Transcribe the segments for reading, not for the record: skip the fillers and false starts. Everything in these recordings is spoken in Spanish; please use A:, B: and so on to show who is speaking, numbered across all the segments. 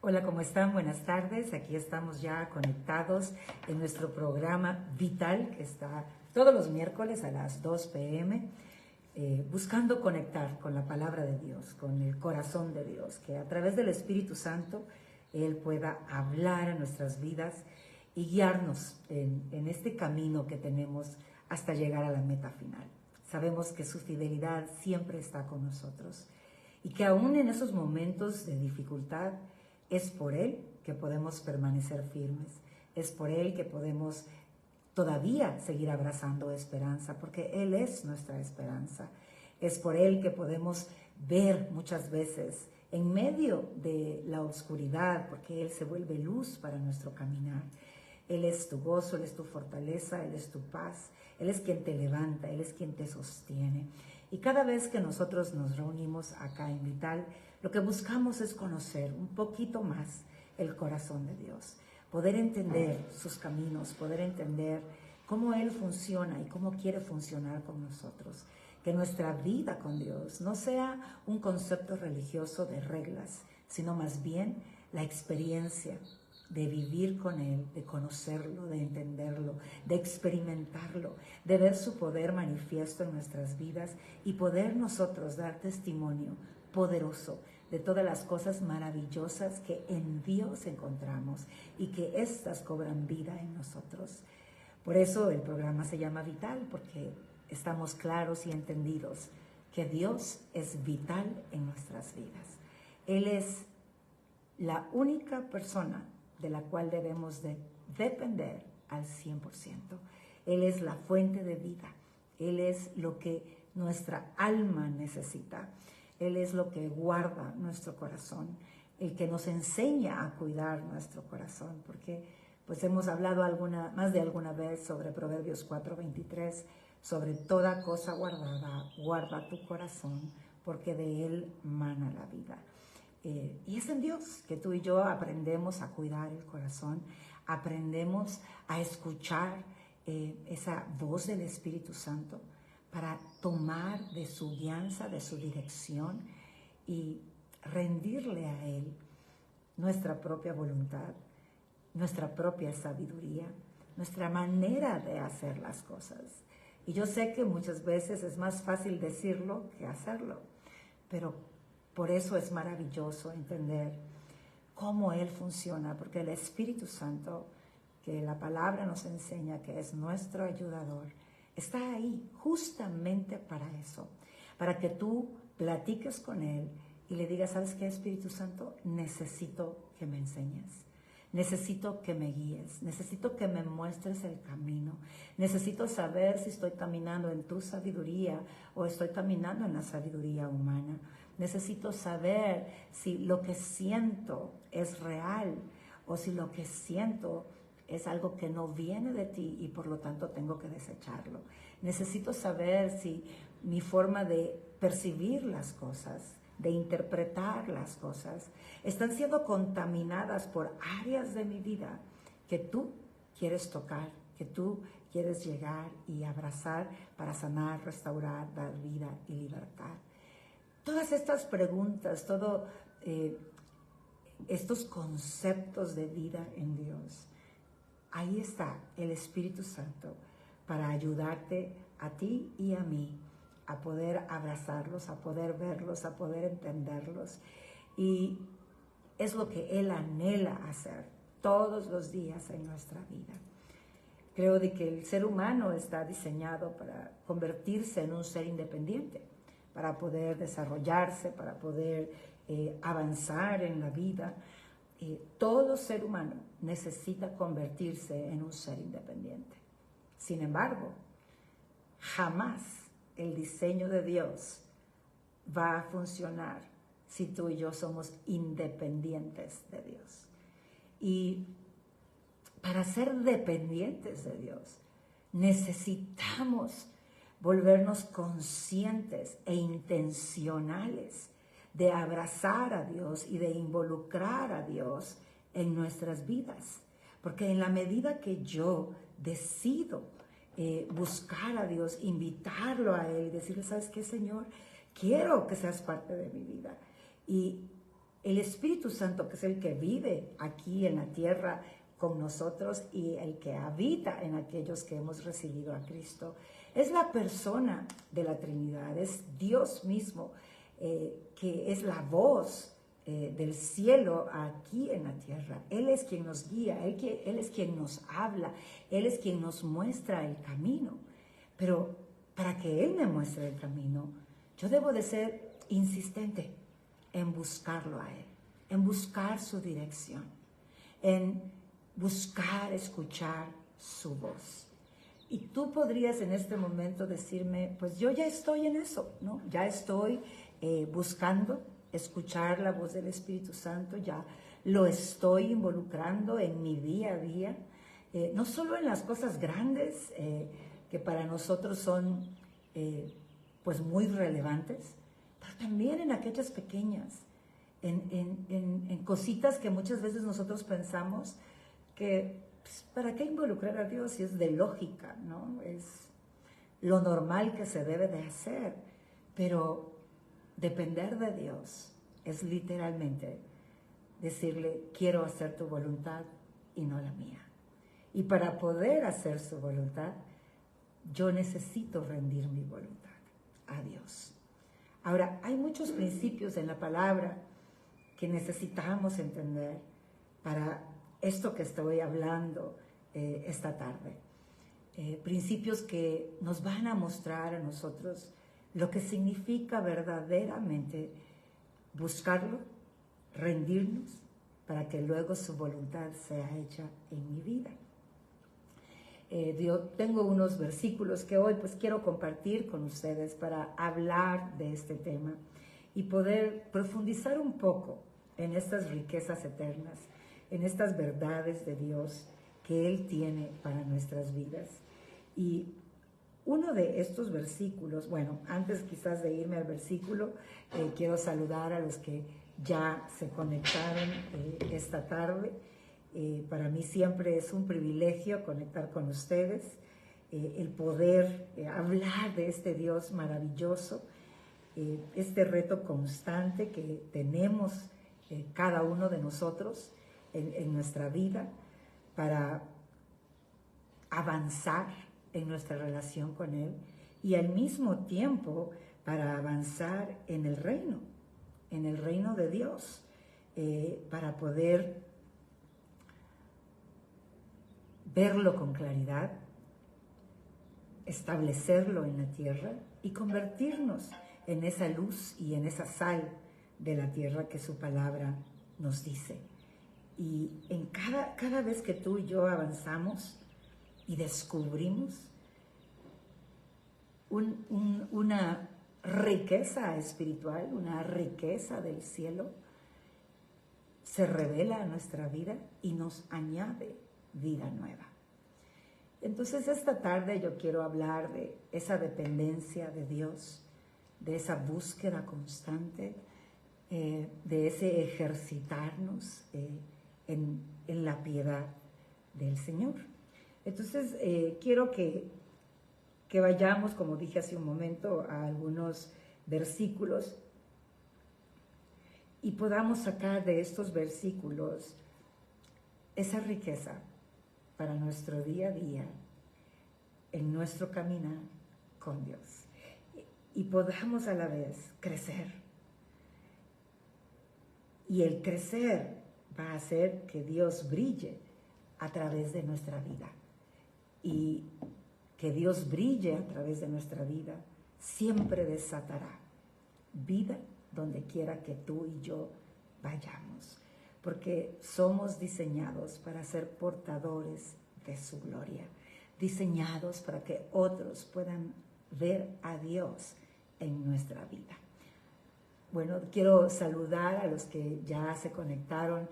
A: Hola, ¿cómo están? Buenas tardes. Aquí estamos ya conectados en nuestro programa Vital, que está todos los miércoles a las 2 p.m., buscando conectar con la palabra de Dios, con el corazón de Dios, que a través del Espíritu Santo Él pueda hablar a nuestras vidas y guiarnos en este camino que tenemos hasta llegar a la meta final. Sabemos que su fidelidad siempre está con nosotros y que aún en esos momentos de dificultad, es por Él que podemos permanecer firmes, es por Él que podemos todavía seguir abrazando esperanza, porque Él es nuestra esperanza. Es por Él que podemos ver muchas veces en medio de la oscuridad, porque Él se vuelve luz para nuestro caminar. Él es tu gozo, Él es tu fortaleza, Él es tu paz, Él es quien te levanta, Él es quien te sostiene. Y cada vez que nosotros nos reunimos acá en Vital, lo que buscamos es conocer un poquito más el corazón de Dios, poder entender sus caminos, poder entender cómo Él funciona y cómo quiere funcionar con nosotros. Que nuestra vida con Dios no sea un concepto religioso de reglas, sino más bien la experiencia de vivir con Él, de conocerlo, de entenderlo, de experimentarlo, de ver su poder manifiesto en nuestras vidas y poder nosotros dar testimonio poderoso de todas las cosas maravillosas que en Dios encontramos y que éstas cobran vida en nosotros. Por eso el programa se llama Vital, porque estamos claros y entendidos que Dios es vital en nuestras vidas. Él es la única persona de la cual debemos de depender al 100%. Él es la fuente de vida. Él es lo que nuestra alma necesita. Él es lo que guarda nuestro corazón, el que nos enseña a cuidar nuestro corazón, porque pues hemos hablado más de alguna vez sobre Proverbios 4:23, sobre toda cosa guardada, guarda tu corazón, porque de él mana la vida. Y es en Dios que tú y yo aprendemos a cuidar el corazón, aprendemos a escuchar esa voz del Espíritu Santo para tomar de su guianza, de su dirección y rendirle a Él nuestra propia voluntad, nuestra propia sabiduría, nuestra manera de hacer las cosas. Y yo sé que muchas veces es más fácil decirlo que hacerlo, pero por eso es maravilloso entender cómo Él funciona, porque el Espíritu Santo, que la palabra nos enseña que es nuestro ayudador, está ahí justamente para eso, para que tú platiques con Él y le digas, ¿sabes qué, Espíritu Santo? Necesito que me enseñes. Necesito que me guíes, necesito que me muestres el camino, necesito saber si estoy caminando en tu sabiduría o estoy caminando en la sabiduría humana. Necesito saber si lo que siento es real o si lo que siento es algo que no viene de ti y por lo tanto tengo que desecharlo. Necesito saber si mi forma de percibir las cosas, de interpretar las cosas, están siendo contaminadas por áreas de mi vida que tú quieres tocar, que tú quieres llegar y abrazar para sanar, restaurar, dar vida y libertad. Todas estas preguntas, todos estos conceptos de vida en Dios, ahí está el Espíritu Santo para ayudarte a ti y a mí a poder abrazarlos, a poder verlos, a poder entenderlos. Y es lo que Él anhela hacer todos los días en nuestra vida. Creo de que el ser humano está diseñado para convertirse en un ser independiente, para poder desarrollarse, para poder avanzar en la vida. Todo ser humano necesita convertirse en un ser independiente. Sin embargo, jamás el diseño de Dios va a funcionar si tú y yo somos independientes de Dios. Y para ser dependientes de Dios, necesitamos volvernos conscientes e intencionales de abrazar a Dios y de involucrar a Dios en nuestras vidas. Porque en la medida que yo decido buscar a Dios, invitarlo a Él y decirle, ¿sabes qué, Señor? Quiero que seas parte de mi vida. Y el Espíritu Santo, que es el que vive aquí en la tierra con nosotros y el que habita en aquellos que hemos recibido a Cristo, es la persona de la Trinidad, es Dios mismo, que es la voz del cielo aquí en la tierra. Él es quien nos guía, Él es quien nos habla, Él es quien nos muestra el camino. Pero para que Él me muestre el camino, yo debo de ser insistente en buscarlo a Él, en buscar su dirección, en buscar escuchar su voz. Y tú podrías en este momento decirme, pues yo ya estoy en eso, ¿no? Ya estoy buscando escuchar la voz del Espíritu Santo, ya lo estoy involucrando en mi día a día, no solo en las cosas grandes que para nosotros son pues muy relevantes, pero también en aquellas pequeñas, en cositas que muchas veces nosotros pensamos que pues, ¿para qué involucrar a Dios si es de lógica, ¿no? Es lo normal que se debe de hacer, pero depender de Dios es literalmente decirle, quiero hacer tu voluntad y no la mía. Y para poder hacer su voluntad, yo necesito rendir mi voluntad a Dios. Ahora, hay muchos principios en la palabra que necesitamos entender para esto que estoy hablando esta tarde. Principios que nos van a mostrar a nosotros lo que significa verdaderamente buscarlo, rendirnos, para que luego su voluntad sea hecha en mi vida. Yo tengo unos versículos que hoy pues quiero compartir con ustedes para hablar de este tema y poder profundizar un poco en estas riquezas eternas, en estas verdades de Dios que Él tiene para nuestras vidas. Y uno de estos versículos, bueno, antes quizás de irme al versículo, quiero saludar a los que ya se conectaron esta tarde. Para mí siempre es un privilegio conectar con ustedes, el poder hablar de este Dios maravilloso, este reto constante que tenemos cada uno de nosotros en nuestra vida para avanzar en nuestra relación con Él y al mismo tiempo para avanzar en el reino de Dios, para poder verlo con claridad, establecerlo en la tierra y convertirnos en esa luz y en esa sal de la tierra que su palabra nos dice. Y en cada vez que tú y yo avanzamos y descubrimos una riqueza espiritual, una riqueza del cielo, se revela a nuestra vida y nos añade vida nueva. Entonces esta tarde yo quiero hablar de esa dependencia de Dios, de esa búsqueda constante, de ese ejercitarnos en la piedad del Señor. Entonces quiero que vayamos, como dije hace un momento, a algunos versículos y podamos sacar de estos versículos esa riqueza para nuestro día a día, en nuestro caminar con Dios. Y podamos a la vez crecer. Y el crecer va a hacer que Dios brille a través de nuestra vida. Y que Dios brille a través de nuestra vida siempre desatará vida donde quiera que tú y yo vayamos. Porque somos diseñados para ser portadores de su gloria, diseñados para que otros puedan ver a Dios en nuestra vida. Bueno, quiero saludar a los que ya se conectaron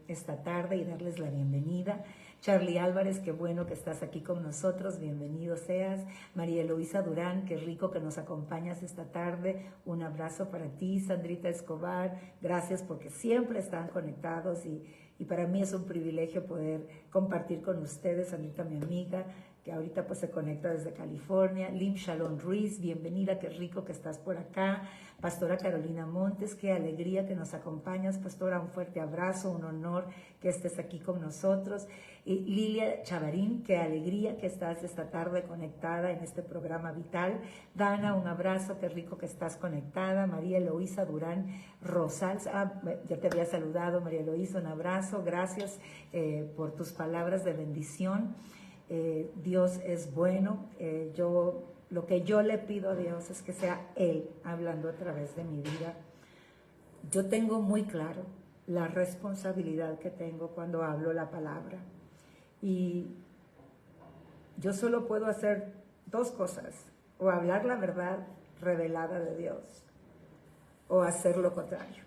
A: esta tarde y darles la bienvenida. Charlie Álvarez, qué bueno que estás aquí con nosotros, bienvenido seas. María Eloísa Durán, qué rico que nos acompañas esta tarde, un abrazo para ti. Sandrita Escobar, gracias porque siempre están conectados y para mí es un privilegio poder compartir con ustedes. Sandrita, mi amiga, que ahorita pues se conecta desde California. Lim Shalom Ruiz, bienvenida, qué rico que estás por acá. Pastora Carolina Montes, qué alegría que nos acompañas. Pastora, un fuerte abrazo, un honor que estés aquí con nosotros. Y Lilia Chavarín, qué alegría que estás esta tarde conectada en este programa vital. Dana, un abrazo, qué rico que estás conectada. María Eloísa Durán Rosales, ya te había saludado, María Eloísa, un abrazo, gracias por tus palabras de bendición. Dios es bueno. Lo que yo le pido a Dios es que sea Él hablando a través de mi vida. Yo tengo muy claro la responsabilidad que tengo cuando hablo la palabra. Y yo solo puedo hacer dos cosas: o hablar la verdad revelada de Dios, o hacer lo contrario.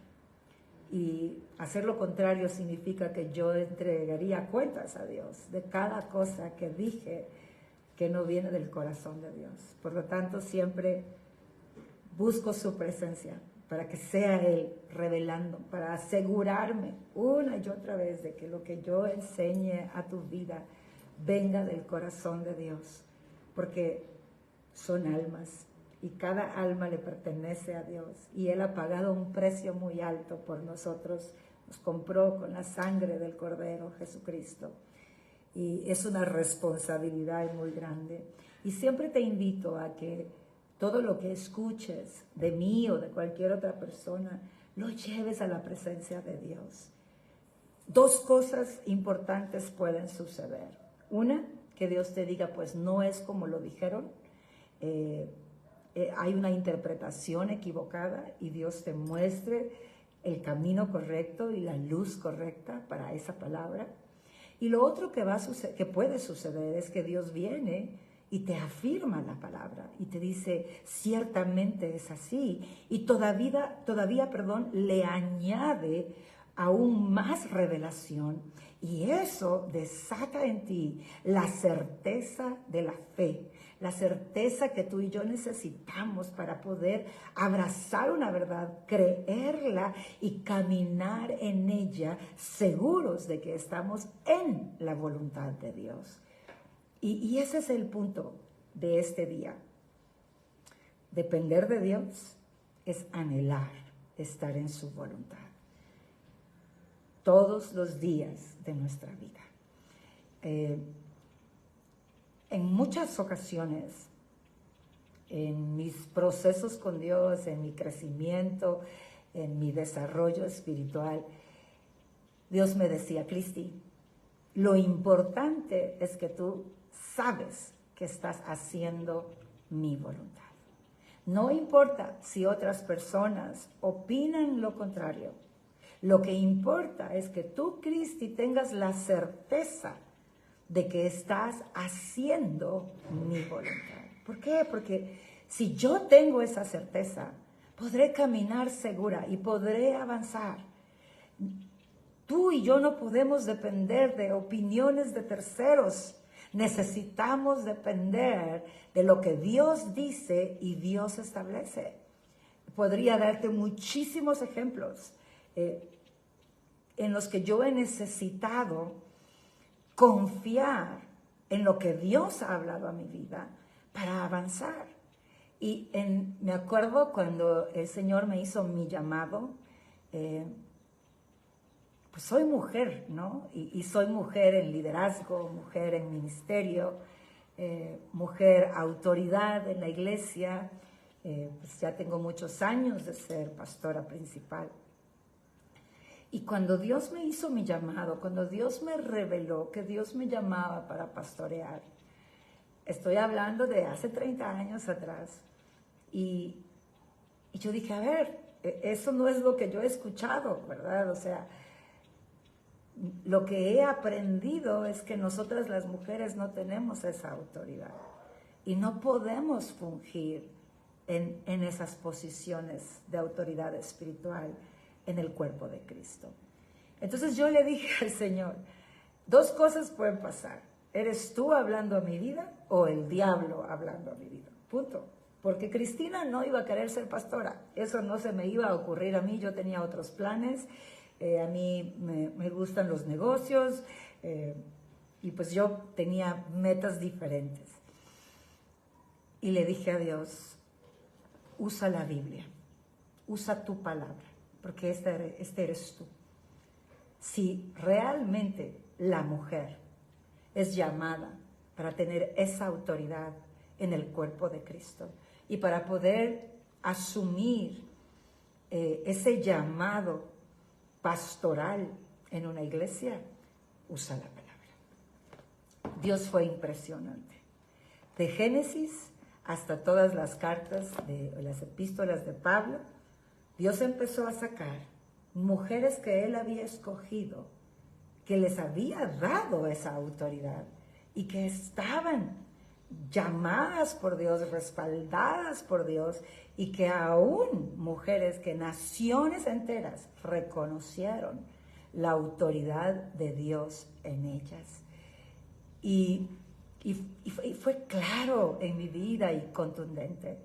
A: Y hacer lo contrario significa que yo entregaría cuentas a Dios de cada cosa que dije que no viene del corazón de Dios. Por lo tanto, siempre busco su presencia para que sea Él revelando, para asegurarme una y otra vez de que lo que yo enseñe a tu vida venga del corazón de Dios, porque son almas y cada alma le pertenece a Dios, y Él ha pagado un precio muy alto por nosotros, nos compró con la sangre del Cordero Jesucristo, y es una responsabilidad muy grande. Y siempre te invito a que todo lo que escuches de mí o de cualquier otra persona, lo lleves a la presencia de Dios. Dos cosas importantes pueden suceder. Una, que Dios te diga, pues no es como lo dijeron, hay una interpretación equivocada, y Dios te muestre el camino correcto y la luz correcta para esa palabra. Y lo otro que puede suceder es que Dios viene y te afirma la palabra y te dice, ciertamente es así, y todavía, le añade aún más revelación, y eso desata en ti la certeza de la fe, la certeza que tú y yo necesitamos para poder abrazar una verdad, creerla y caminar en ella, seguros de que estamos en la voluntad de Dios. Y ese es el punto de este día. Depender de Dios es anhelar estar en su voluntad todos los días de nuestra vida. En muchas ocasiones, en mis procesos con Dios, en mi crecimiento, en mi desarrollo espiritual, Dios me decía, Cristi, lo importante es que tú sabes que estás haciendo mi voluntad. No importa si otras personas opinan lo contrario. Lo que importa es que tú, Cristi, tengas la certeza de que estás haciendo mi voluntad. ¿Por qué? Porque si yo tengo esa certeza, podré caminar segura y podré avanzar. Tú y yo no podemos depender de opiniones de terceros. Necesitamos depender de lo que Dios dice y Dios establece. Podría darte muchísimos ejemplos en los que yo he necesitado confiar en lo que Dios ha hablado a mi vida para avanzar. Y me acuerdo cuando el Señor me hizo mi llamado, pues soy mujer, ¿no? Y soy mujer en liderazgo, mujer en ministerio, mujer autoridad en la iglesia, pues ya tengo muchos años de ser pastora principal. Y cuando Dios me hizo mi llamado, cuando Dios me reveló que Dios me llamaba para pastorear, estoy hablando de hace 30 años atrás, y yo dije, a ver, eso no es lo que yo he escuchado, ¿verdad? O sea, lo que he aprendido es que nosotras las mujeres no tenemos esa autoridad y no podemos fungir en esas posiciones de autoridad espiritual en el cuerpo de Cristo. Entonces yo le dije al Señor, dos cosas pueden pasar. ¿Eres tú hablando a mi vida o el diablo hablando a mi vida? Punto. Porque Cristina no iba a querer ser pastora. Eso no se me iba a ocurrir a mí. Yo tenía otros planes. A mí me gustan los negocios. Y pues yo tenía metas diferentes. Y le dije a Dios, usa la Biblia, usa tu palabra, porque este eres tú. Si realmente la mujer es llamada para tener esa autoridad en el cuerpo de Cristo y para poder asumir ese llamado pastoral en una iglesia, usa la palabra. Dios fue impresionante. De Génesis hasta todas las cartas, las epístolas de Pablo, Dios empezó a sacar mujeres que Él había escogido, que les había dado esa autoridad y que estaban llamadas por Dios, respaldadas por Dios, y que aún mujeres que naciones enteras reconocieron la autoridad de Dios en ellas. Y fue claro en mi vida y contundente,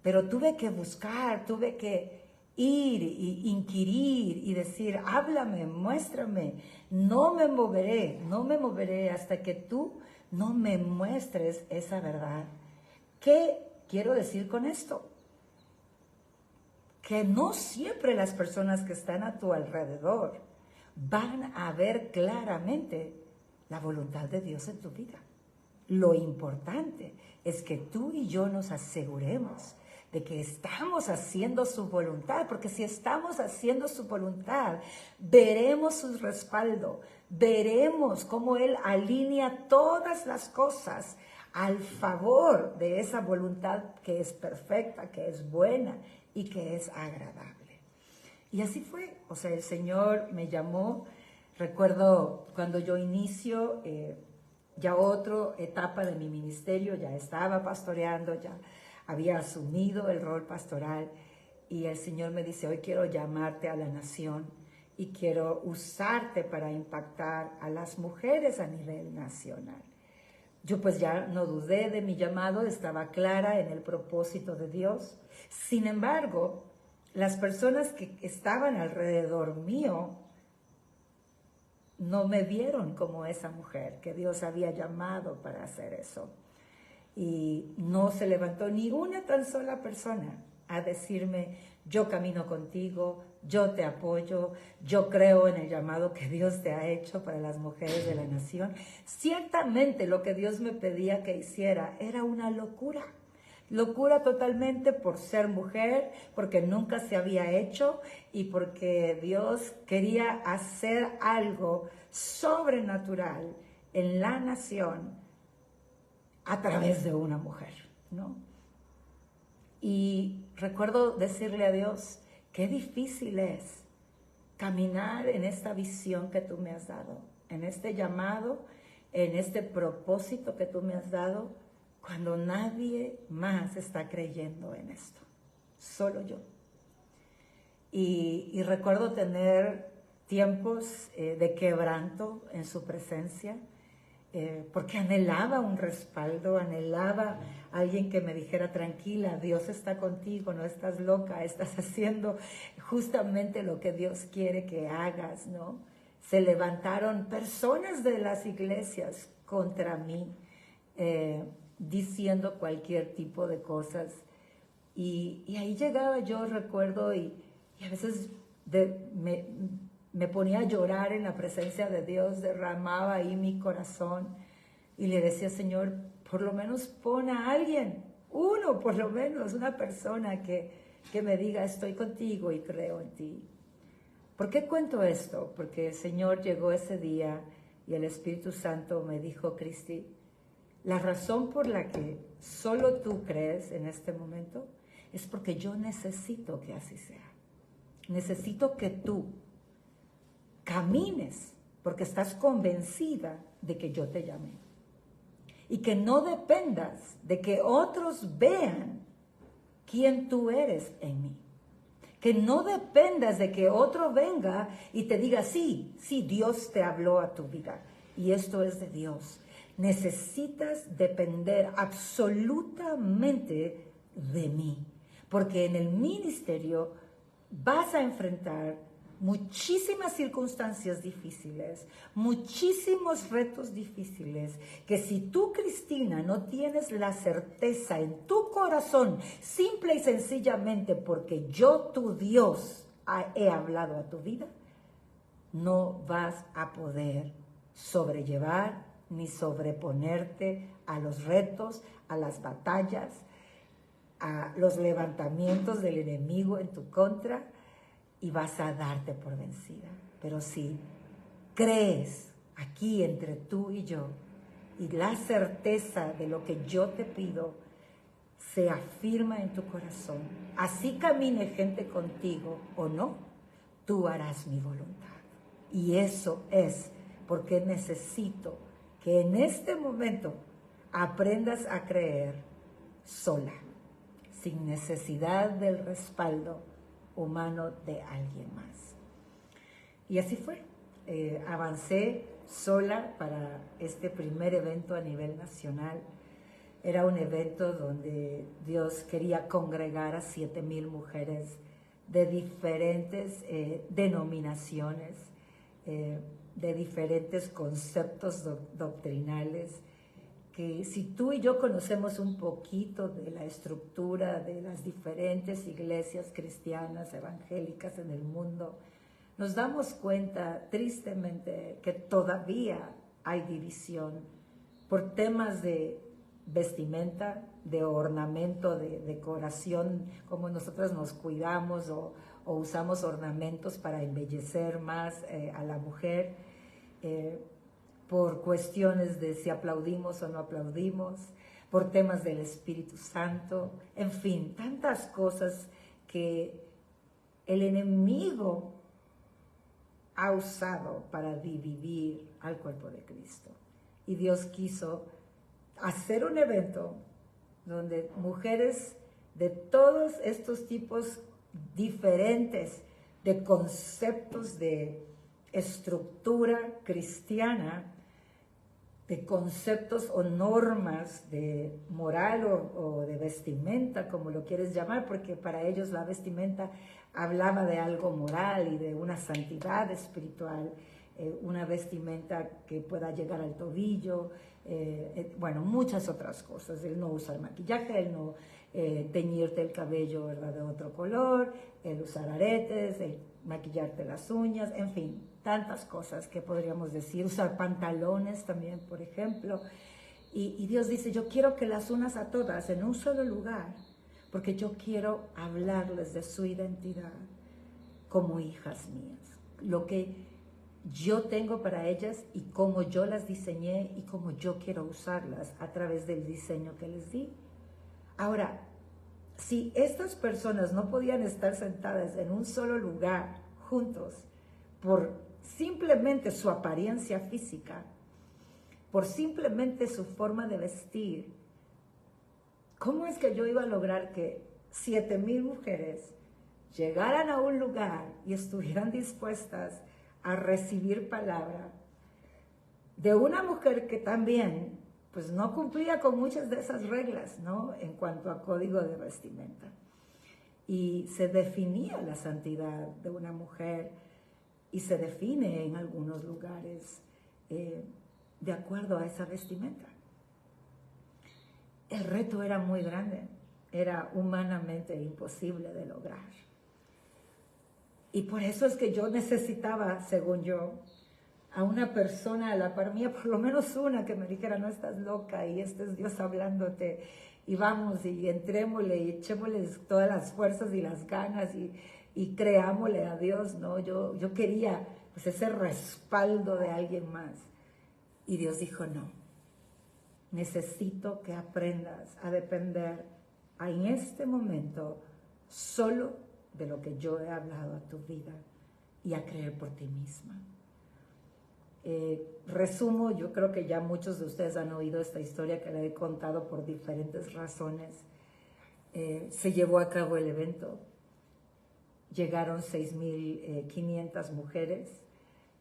A: pero tuve que buscar, tuve que ir y inquirir y decir, háblame, muéstrame, no me moveré hasta que tú no me muestres esa verdad. ¿Qué quiero decir con esto? Que no siempre las personas que están a tu alrededor van a ver claramente la voluntad de Dios en tu vida. Lo importante es que tú y yo nos aseguremos de que estamos haciendo su voluntad, porque si estamos haciendo su voluntad, veremos su respaldo, veremos cómo Él alinea todas las cosas al favor de esa voluntad que es perfecta, que es buena y que es agradable. Y así fue, o sea, el Señor me llamó. Recuerdo cuando yo inicio ya otra etapa de mi ministerio, ya estaba pastoreando, ya había asumido el rol pastoral, y el Señor me dice, hoy quiero llamarte a la nación y quiero usarte para impactar a las mujeres a nivel nacional. Yo pues ya no dudé de mi llamado, estaba clara en el propósito de Dios. Sin embargo, las personas que estaban alrededor mío no me vieron como esa mujer que Dios había llamado para hacer eso. Y no se levantó ni una tan sola persona a decirme, yo camino contigo, yo te apoyo, yo creo en el llamado que Dios te ha hecho para las mujeres de la nación. Ciertamente lo que Dios me pedía que hiciera era una locura. Locura totalmente por ser mujer, porque nunca se había hecho y porque Dios quería hacer algo sobrenatural en la nación a través de una mujer, ¿no? Y recuerdo decirle a Dios, qué difícil es caminar en esta visión que tú me has dado, en este llamado, en este propósito que tú me has dado, cuando nadie más está creyendo en esto, solo yo. Y recuerdo tener tiempos de quebranto en su presencia, porque anhelaba un respaldo, anhelaba alguien que me dijera, tranquila, Dios está contigo, no estás loca, estás haciendo justamente lo que Dios quiere que hagas, ¿no? Se levantaron personas de las iglesias contra mí, diciendo cualquier tipo de cosas. Y ahí llegaba yo, recuerdo, y a veces me ponía a llorar en la presencia de Dios, derramaba ahí mi corazón y le decía, Señor, por lo menos pon a alguien, uno por lo menos, una persona que me diga, estoy contigo y creo en ti. ¿Por qué cuento esto? Porque el Señor llegó ese día y el Espíritu Santo me dijo, Cristi, la razón por la que solo tú crees en este momento es porque yo necesito que así sea. Necesito que tú camines porque estás convencida de que yo te llamé. Y que no dependas de que otros vean quién tú eres en mí. Que no dependas de que otro venga y te diga, sí, Dios te habló a tu vida. Y esto es de Dios. Necesitas depender absolutamente de mí. Porque en el ministerio vas a enfrentar muchísimas circunstancias difíciles, muchísimos retos difíciles, que si tú, Cristina, no tienes la certeza en tu corazón, simple y sencillamente porque yo, tu Dios, he hablado a tu vida, no vas a poder sobrellevar ni sobreponerte a los retos, a las batallas, a los levantamientos del enemigo en tu contra, y vas a darte por vencida. Pero si crees aquí entre tú y yo, y la certeza de lo que yo te pido se afirma en tu corazón, así camine gente contigo o no, tú harás mi voluntad. Y eso es porque necesito que en este momento aprendas a creer sola, sin necesidad del respaldo humano de alguien más. Y así fue. Avancé sola para este primer evento a nivel nacional. Era un evento donde Dios quería congregar a 7,000 mujeres de diferentes denominaciones, de diferentes conceptos doctrinales, que si tú y yo conocemos un poquito de la estructura de las diferentes iglesias cristianas evangélicas en el mundo, nos damos cuenta tristemente que todavía hay división por temas de vestimenta, de ornamento, de decoración, como nosotros nos cuidamos o usamos ornamentos para embellecer más a la mujer, por cuestiones de si aplaudimos o no aplaudimos, por temas del Espíritu Santo, en fin, tantas cosas que el enemigo ha usado para dividir al cuerpo de Cristo. Y Dios quiso hacer un evento donde mujeres de todos estos tipos diferentes de conceptos de estructura cristiana, de conceptos o normas de moral o de vestimenta, como lo quieres llamar, porque para ellos la vestimenta hablaba de algo moral y de una santidad espiritual, una vestimenta que pueda llegar al tobillo, bueno, muchas otras cosas, el no usar maquillaje, el no teñirte el cabello, ¿verdad?, de otro color, el usar aretes, el maquillarte las uñas, en fin, tantas cosas que podríamos decir, usar pantalones también, por ejemplo. Y Dios dice, yo quiero que las unas a todas en un solo lugar, porque yo quiero hablarles de su identidad como hijas mías, lo que yo tengo para ellas y cómo yo las diseñé y cómo yo quiero usarlas a través del diseño que les di. Ahora, si estas personas no podían estar sentadas en un solo lugar juntos por simplemente su apariencia física, por simplemente su forma de vestir, ¿cómo es que yo iba a lograr que 7,000 mujeres llegaran a un lugar y estuvieran dispuestas a recibir palabra de una mujer que también pues no cumplía con muchas de esas reglas, ¿no?, en cuanto a código de vestimenta? Y se definía la santidad de una mujer y se define en algunos lugares de acuerdo a esa vestimenta. El reto era muy grande, era humanamente imposible de lograr. Y por eso es que yo necesitaba, según yo, a una persona a la par mía, por lo menos una que me dijera, no estás loca y este es Dios hablándote, y vamos y entrémosle y echémosle todas las fuerzas y las ganas y creámosle a Dios, ¿no? Yo quería pues ese respaldo de alguien más. Y Dios dijo, no, necesito que aprendas a depender en este momento solo de lo que yo he hablado a tu vida y a creer por ti misma. Resumo, yo creo que ya muchos de ustedes han oído esta historia que la he contado por diferentes razones. Se llevó a cabo el evento, llegaron 6,500 mujeres.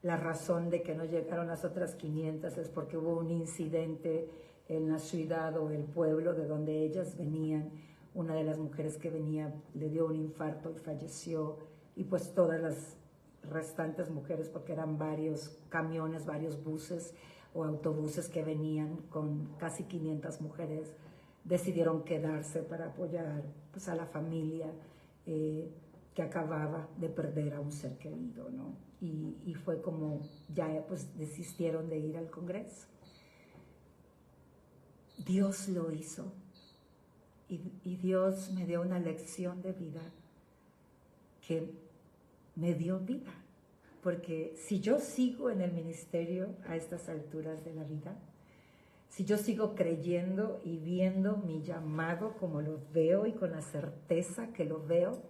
A: La razón de que no llegaron las otras 500 es porque hubo un incidente en la ciudad o el pueblo de donde ellas venían. Una de las mujeres que venía le dio un infarto y falleció, y pues todas las restantes mujeres, porque eran varios camiones, varios buses o autobuses que venían con casi 500 mujeres, decidieron quedarse para apoyar pues, a la familia que acababa de perder a un ser querido, ¿no? Y fue como ya pues desistieron de ir al Congreso. Dios lo hizo y Dios me dio una lección de vida que me dio vida, porque si yo sigo en el ministerio a estas alturas de la vida, si yo sigo creyendo y viendo mi llamado como lo veo y con la certeza que lo veo,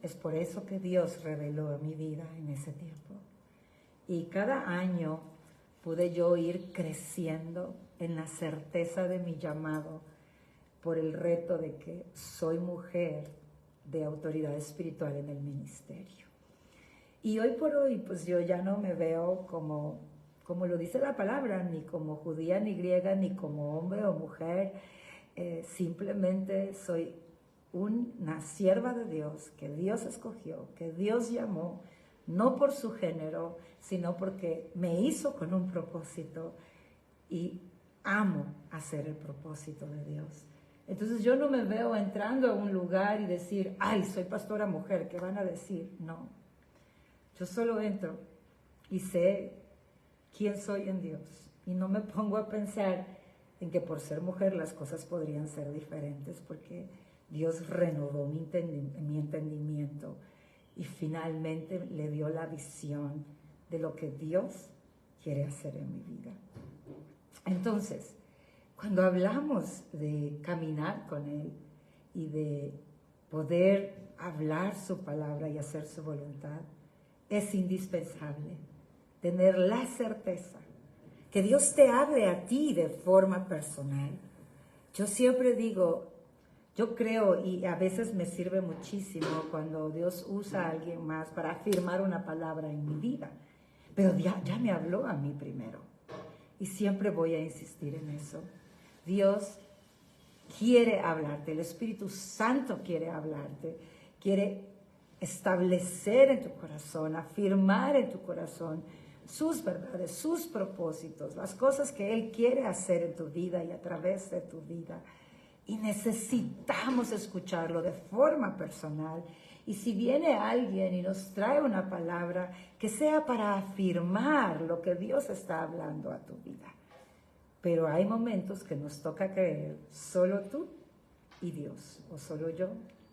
A: es por eso que Dios reveló mi vida en ese tiempo. Y cada año pude yo ir creciendo en la certeza de mi llamado por el reto de que soy mujer de autoridad espiritual en el ministerio. Y hoy por hoy, pues yo ya no me veo como lo dice la palabra, ni como judía ni griega, ni como hombre o mujer. Simplemente soy una sierva de Dios, que Dios escogió, que Dios llamó, no por su género, sino porque me hizo con un propósito y amo hacer el propósito de Dios. Entonces yo no me veo entrando a un lugar y decir, ay, soy pastora mujer, ¿qué van a decir? No, yo solo entro y sé quién soy en Dios y no me pongo a pensar en que por ser mujer las cosas podrían ser diferentes, porque Dios renovó mi entendimiento y finalmente le dio la visión de lo que Dios quiere hacer en mi vida. Entonces, cuando hablamos de caminar con Él y de poder hablar su palabra y hacer su voluntad, es indispensable tener la certeza que Dios te hable a ti de forma personal. Yo siempre digo, yo creo, y a veces me sirve muchísimo cuando Dios usa a alguien más para afirmar una palabra en mi vida, pero ya me habló a mí primero. Y siempre voy a insistir en eso. Dios quiere hablarte, el Espíritu Santo quiere hablarte, quiere establecer en tu corazón, afirmar en tu corazón sus verdades, sus propósitos, las cosas que Él quiere hacer en tu vida y a través de tu vida. Y necesitamos escucharlo de forma personal. Y si viene alguien y nos trae una palabra, que sea para afirmar lo que Dios está hablando a tu vida. Pero hay momentos que nos toca creer solo tú y Dios, o solo yo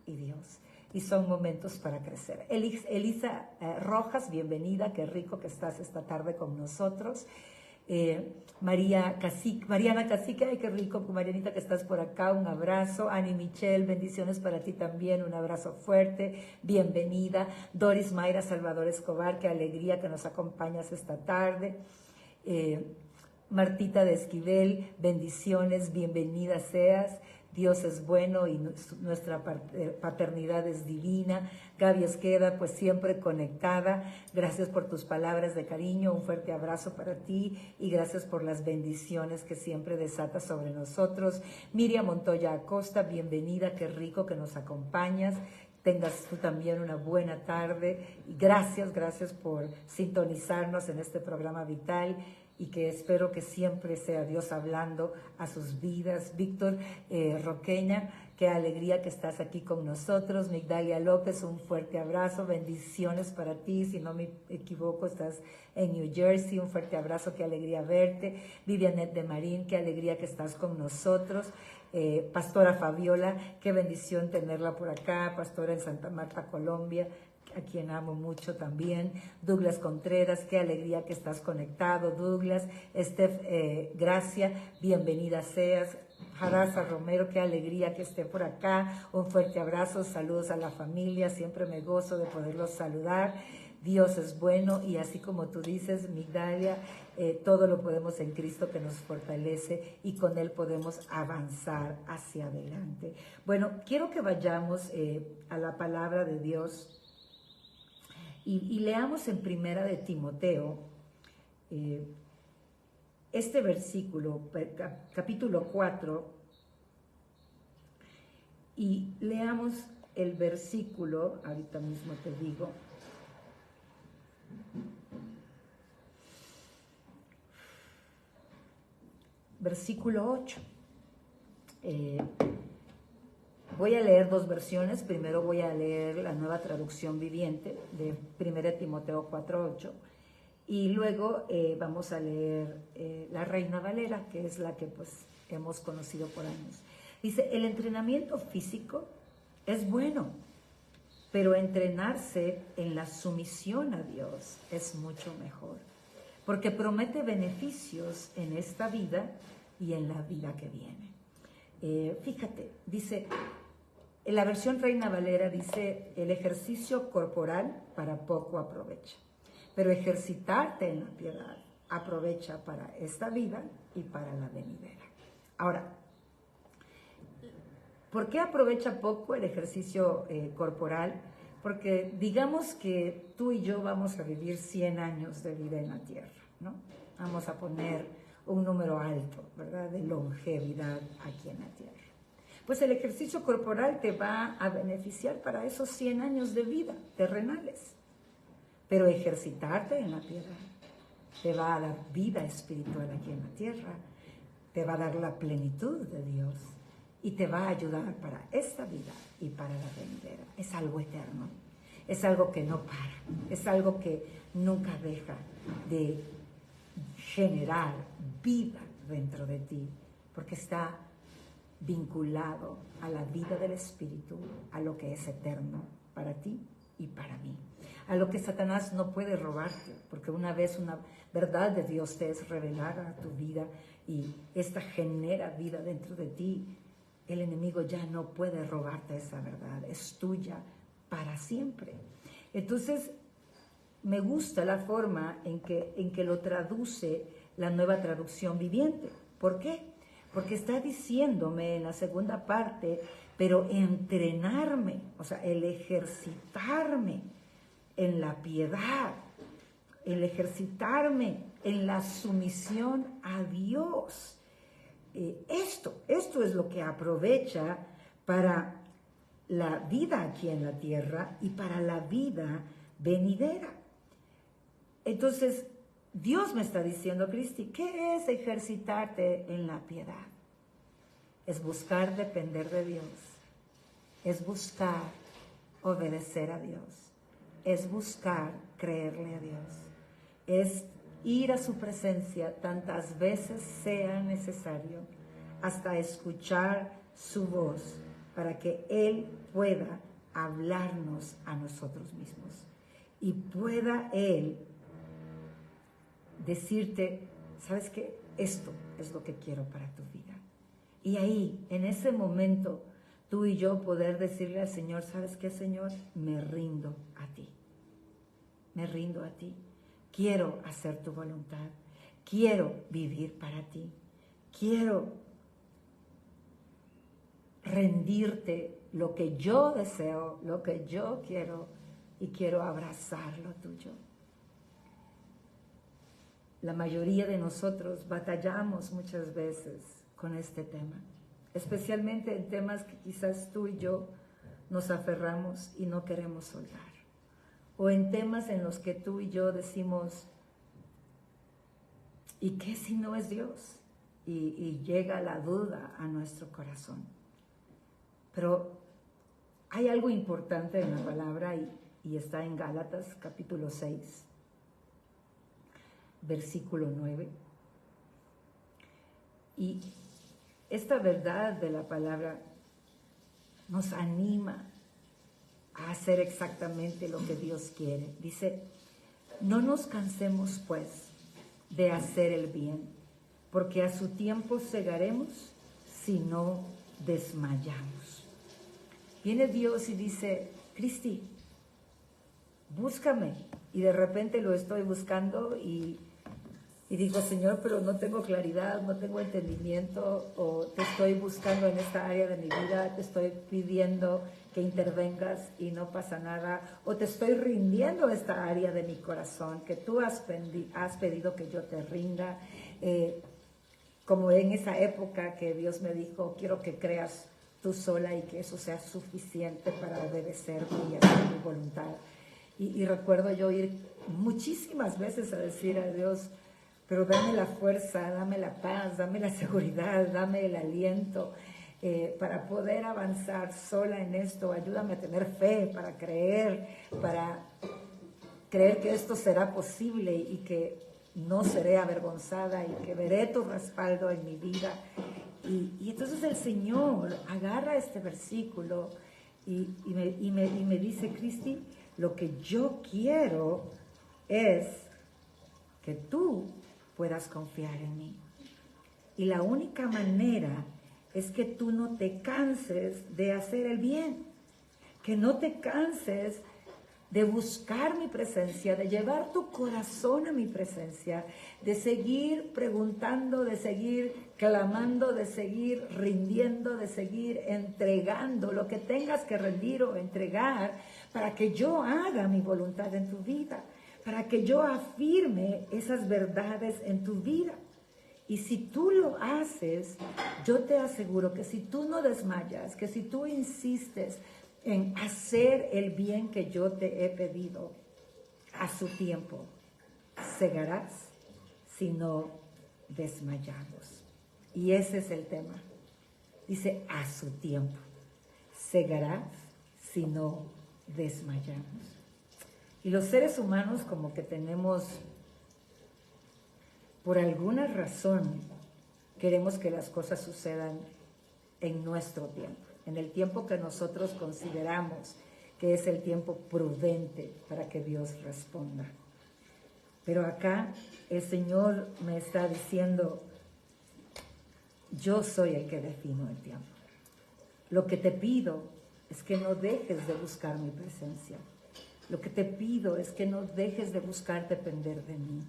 A: y Dios. Y son momentos para crecer. Elisa Rojas, bienvenida, qué rico que estás esta tarde con nosotros. Mariana Cacique, ay, qué rico, Marianita, que estás por acá, un abrazo. Ani Michelle, bendiciones para ti también, un abrazo fuerte, bienvenida. Doris Mayra Salvador Escobar, qué alegría que nos acompañas esta tarde. Martita de Esquivel, bendiciones, bienvenida seas. Dios es bueno y nuestra paternidad es divina. Gaby Esqueda, pues siempre conectada. Gracias por tus palabras de cariño, un fuerte abrazo para ti y gracias por las bendiciones que siempre desatas sobre nosotros. Miriam Montoya Acosta, bienvenida, qué rico que nos acompañas. Tengas tú también una buena tarde y gracias por sintonizarnos en este programa vital. Y que espero que siempre sea Dios hablando a sus vidas. Víctor Roqueña, qué alegría que estás aquí con nosotros. Migdalia López, un fuerte abrazo, bendiciones para ti. Si no me equivoco, estás en New Jersey, un fuerte abrazo, qué alegría verte. Vivianet de Marín, qué alegría que estás con nosotros. Pastora Fabiola, qué bendición tenerla por acá. Pastora en Santa Marta, Colombia, a quien amo mucho también. Douglas Contreras, qué alegría que estás conectado, Douglas. Gracia, bienvenida seas. Jaraza Romero, qué alegría que esté por acá. Un fuerte abrazo, saludos a la familia, siempre me gozo de poderlos saludar. Dios es bueno y así como tú dices, Migdalia, todo lo podemos en Cristo que nos fortalece y con Él podemos avanzar hacia adelante. Bueno, quiero que vayamos a la palabra de Dios. Y leamos en Primera de Timoteo, este versículo, capítulo 4, y leamos el versículo, ahorita mismo te digo, Versículo 8. Voy a leer dos versiones. Primero voy a leer la Nueva Traducción Viviente de 1 Timoteo 4:8 y luego vamos a leer la Reina Valera, que es la que pues hemos conocido por años. Dice, el entrenamiento físico es bueno, pero entrenarse en la sumisión a Dios es mucho mejor, porque promete beneficios en esta vida y en la vida que viene. Fíjate, dice, en la versión Reina Valera dice, el ejercicio corporal para poco aprovecha, pero ejercitarte en la piedad aprovecha para esta vida y para la venidera. Ahora, ¿por qué aprovecha poco el ejercicio corporal? Porque digamos que tú y yo vamos a vivir 100 años de vida en la tierra, ¿no? Vamos a poner un número alto, ¿verdad?, de longevidad aquí en la tierra. Pues el ejercicio corporal te va a beneficiar para esos 100 años de vida terrenales. Pero ejercitarte en la piedad te va a dar vida espiritual aquí en la tierra, te va a dar la plenitud de Dios y te va a ayudar para esta vida y para la venidera. Es algo eterno, es algo que no para, es algo que nunca deja de generar vida dentro de ti, porque está vinculado a la vida del Espíritu, a lo que es eterno para ti y para mí, a lo que Satanás no puede robarte, porque una vez una verdad de Dios te es revelada a tu vida y esta genera vida dentro de ti, el enemigo ya no puede robarte esa verdad, es tuya para siempre. Entonces, me gusta la forma en que lo traduce la Nueva Traducción Viviente. ¿Por qué? Porque está diciéndome en la segunda parte, pero entrenarme, o sea, el ejercitarme en la piedad, el ejercitarme en la sumisión a Dios. Esto es lo que aprovecha para la vida aquí en la tierra y para la vida venidera. Entonces, Dios me está diciendo, Cristi, ¿qué es ejercitarte en la piedad? Es buscar depender de Dios, es buscar obedecer a Dios, es buscar creerle a Dios, es ir a su presencia tantas veces sea necesario hasta escuchar su voz para que Él pueda hablarnos a nosotros mismos y pueda Él decirte, ¿sabes qué? Esto es lo que quiero para tu vida. Y ahí, en ese momento, tú y yo poder decirle al Señor, ¿sabes qué, Señor? Me rindo a ti. Me rindo a ti. Quiero hacer tu voluntad. Quiero vivir para ti. Quiero rendirte lo que yo deseo, lo que yo quiero, y quiero abrazar lo tuyo. La mayoría de nosotros batallamos muchas veces con este tema, especialmente en temas que quizás tú y yo nos aferramos y no queremos soltar, o en temas en los que tú y yo decimos, ¿y qué si no es Dios? Y llega la duda a nuestro corazón. Pero hay algo importante en la palabra y está en Gálatas capítulo 6, versículo 9. Y esta verdad de la palabra nos anima a hacer exactamente lo que Dios quiere. Dice, no nos cansemos pues de hacer el bien, porque a su tiempo segaremos si no desmayamos. Viene Dios y dice, Cristi, búscame. Y de repente lo estoy buscando y digo, Señor, pero no tengo claridad, no tengo entendimiento, o te estoy buscando en esta área de mi vida, te estoy pidiendo que intervengas y no pasa nada, o te estoy rindiendo esta área de mi corazón, que tú has pedido que yo te rinda, como en esa época que Dios me dijo, quiero que creas tú sola y que eso sea suficiente para obedecerme y hacer mi voluntad. Y recuerdo yo ir muchísimas veces a decir a Dios, pero dame la fuerza, dame la paz, dame la seguridad, dame el aliento para poder avanzar sola en esto. Ayúdame a tener fe, para creer que esto será posible y que no seré avergonzada y que veré tu respaldo en mi vida. Y entonces el Señor agarra este versículo y me dice, Cristi, lo que yo quiero es que tú puedas confiar en mí. Y la única manera es que tú no te canses de hacer el bien, que no te canses de buscar mi presencia, de llevar tu corazón a mi presencia, de seguir preguntando, de seguir clamando, de seguir rindiendo, de seguir entregando lo que tengas que rendir o entregar para que yo haga mi voluntad en tu vida, para que yo afirme esas verdades en tu vida. Y si tú lo haces, yo te aseguro que si tú no desmayas, que si tú insistes en hacer el bien que yo te he pedido, a su tiempo cegarás si no desmayamos. Y ese es el tema. Dice, a su tiempo cegarás si no desmayamos. Y los seres humanos como que tenemos, por alguna razón, queremos que las cosas sucedan en nuestro tiempo, en el tiempo que nosotros consideramos que es el tiempo prudente para que Dios responda. Pero acá el Señor me está diciendo, yo soy el que defino el tiempo. Lo que te pido es que no dejes de buscar mi presencia. Lo que te pido es que no dejes de buscar depender de mí.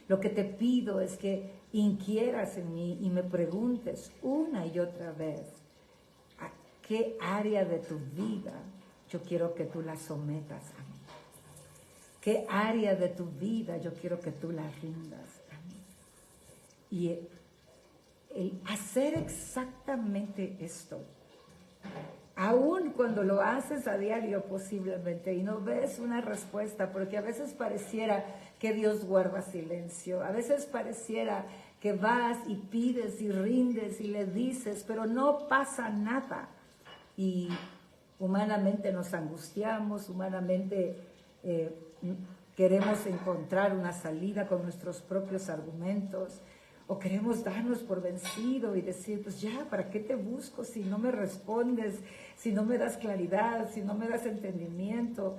A: Lo que te pido es que inquieras en mí y me preguntes una y otra vez a qué área de tu vida yo quiero que tú la sometas a mí. ¿Qué área de tu vida yo quiero que tú la rindas a mí? Y el hacer exactamente esto, aun cuando lo haces a diario posiblemente y no ves una respuesta, porque a veces pareciera que Dios guarda silencio, a veces pareciera que vas y pides y rindes y le dices, pero no pasa nada. Y humanamente nos angustiamos, humanamente queremos encontrar una salida con nuestros propios argumentos, o queremos darnos por vencido y decir, pues ya, ¿para qué te busco si no me respondes, si no me das claridad, si no me das entendimiento?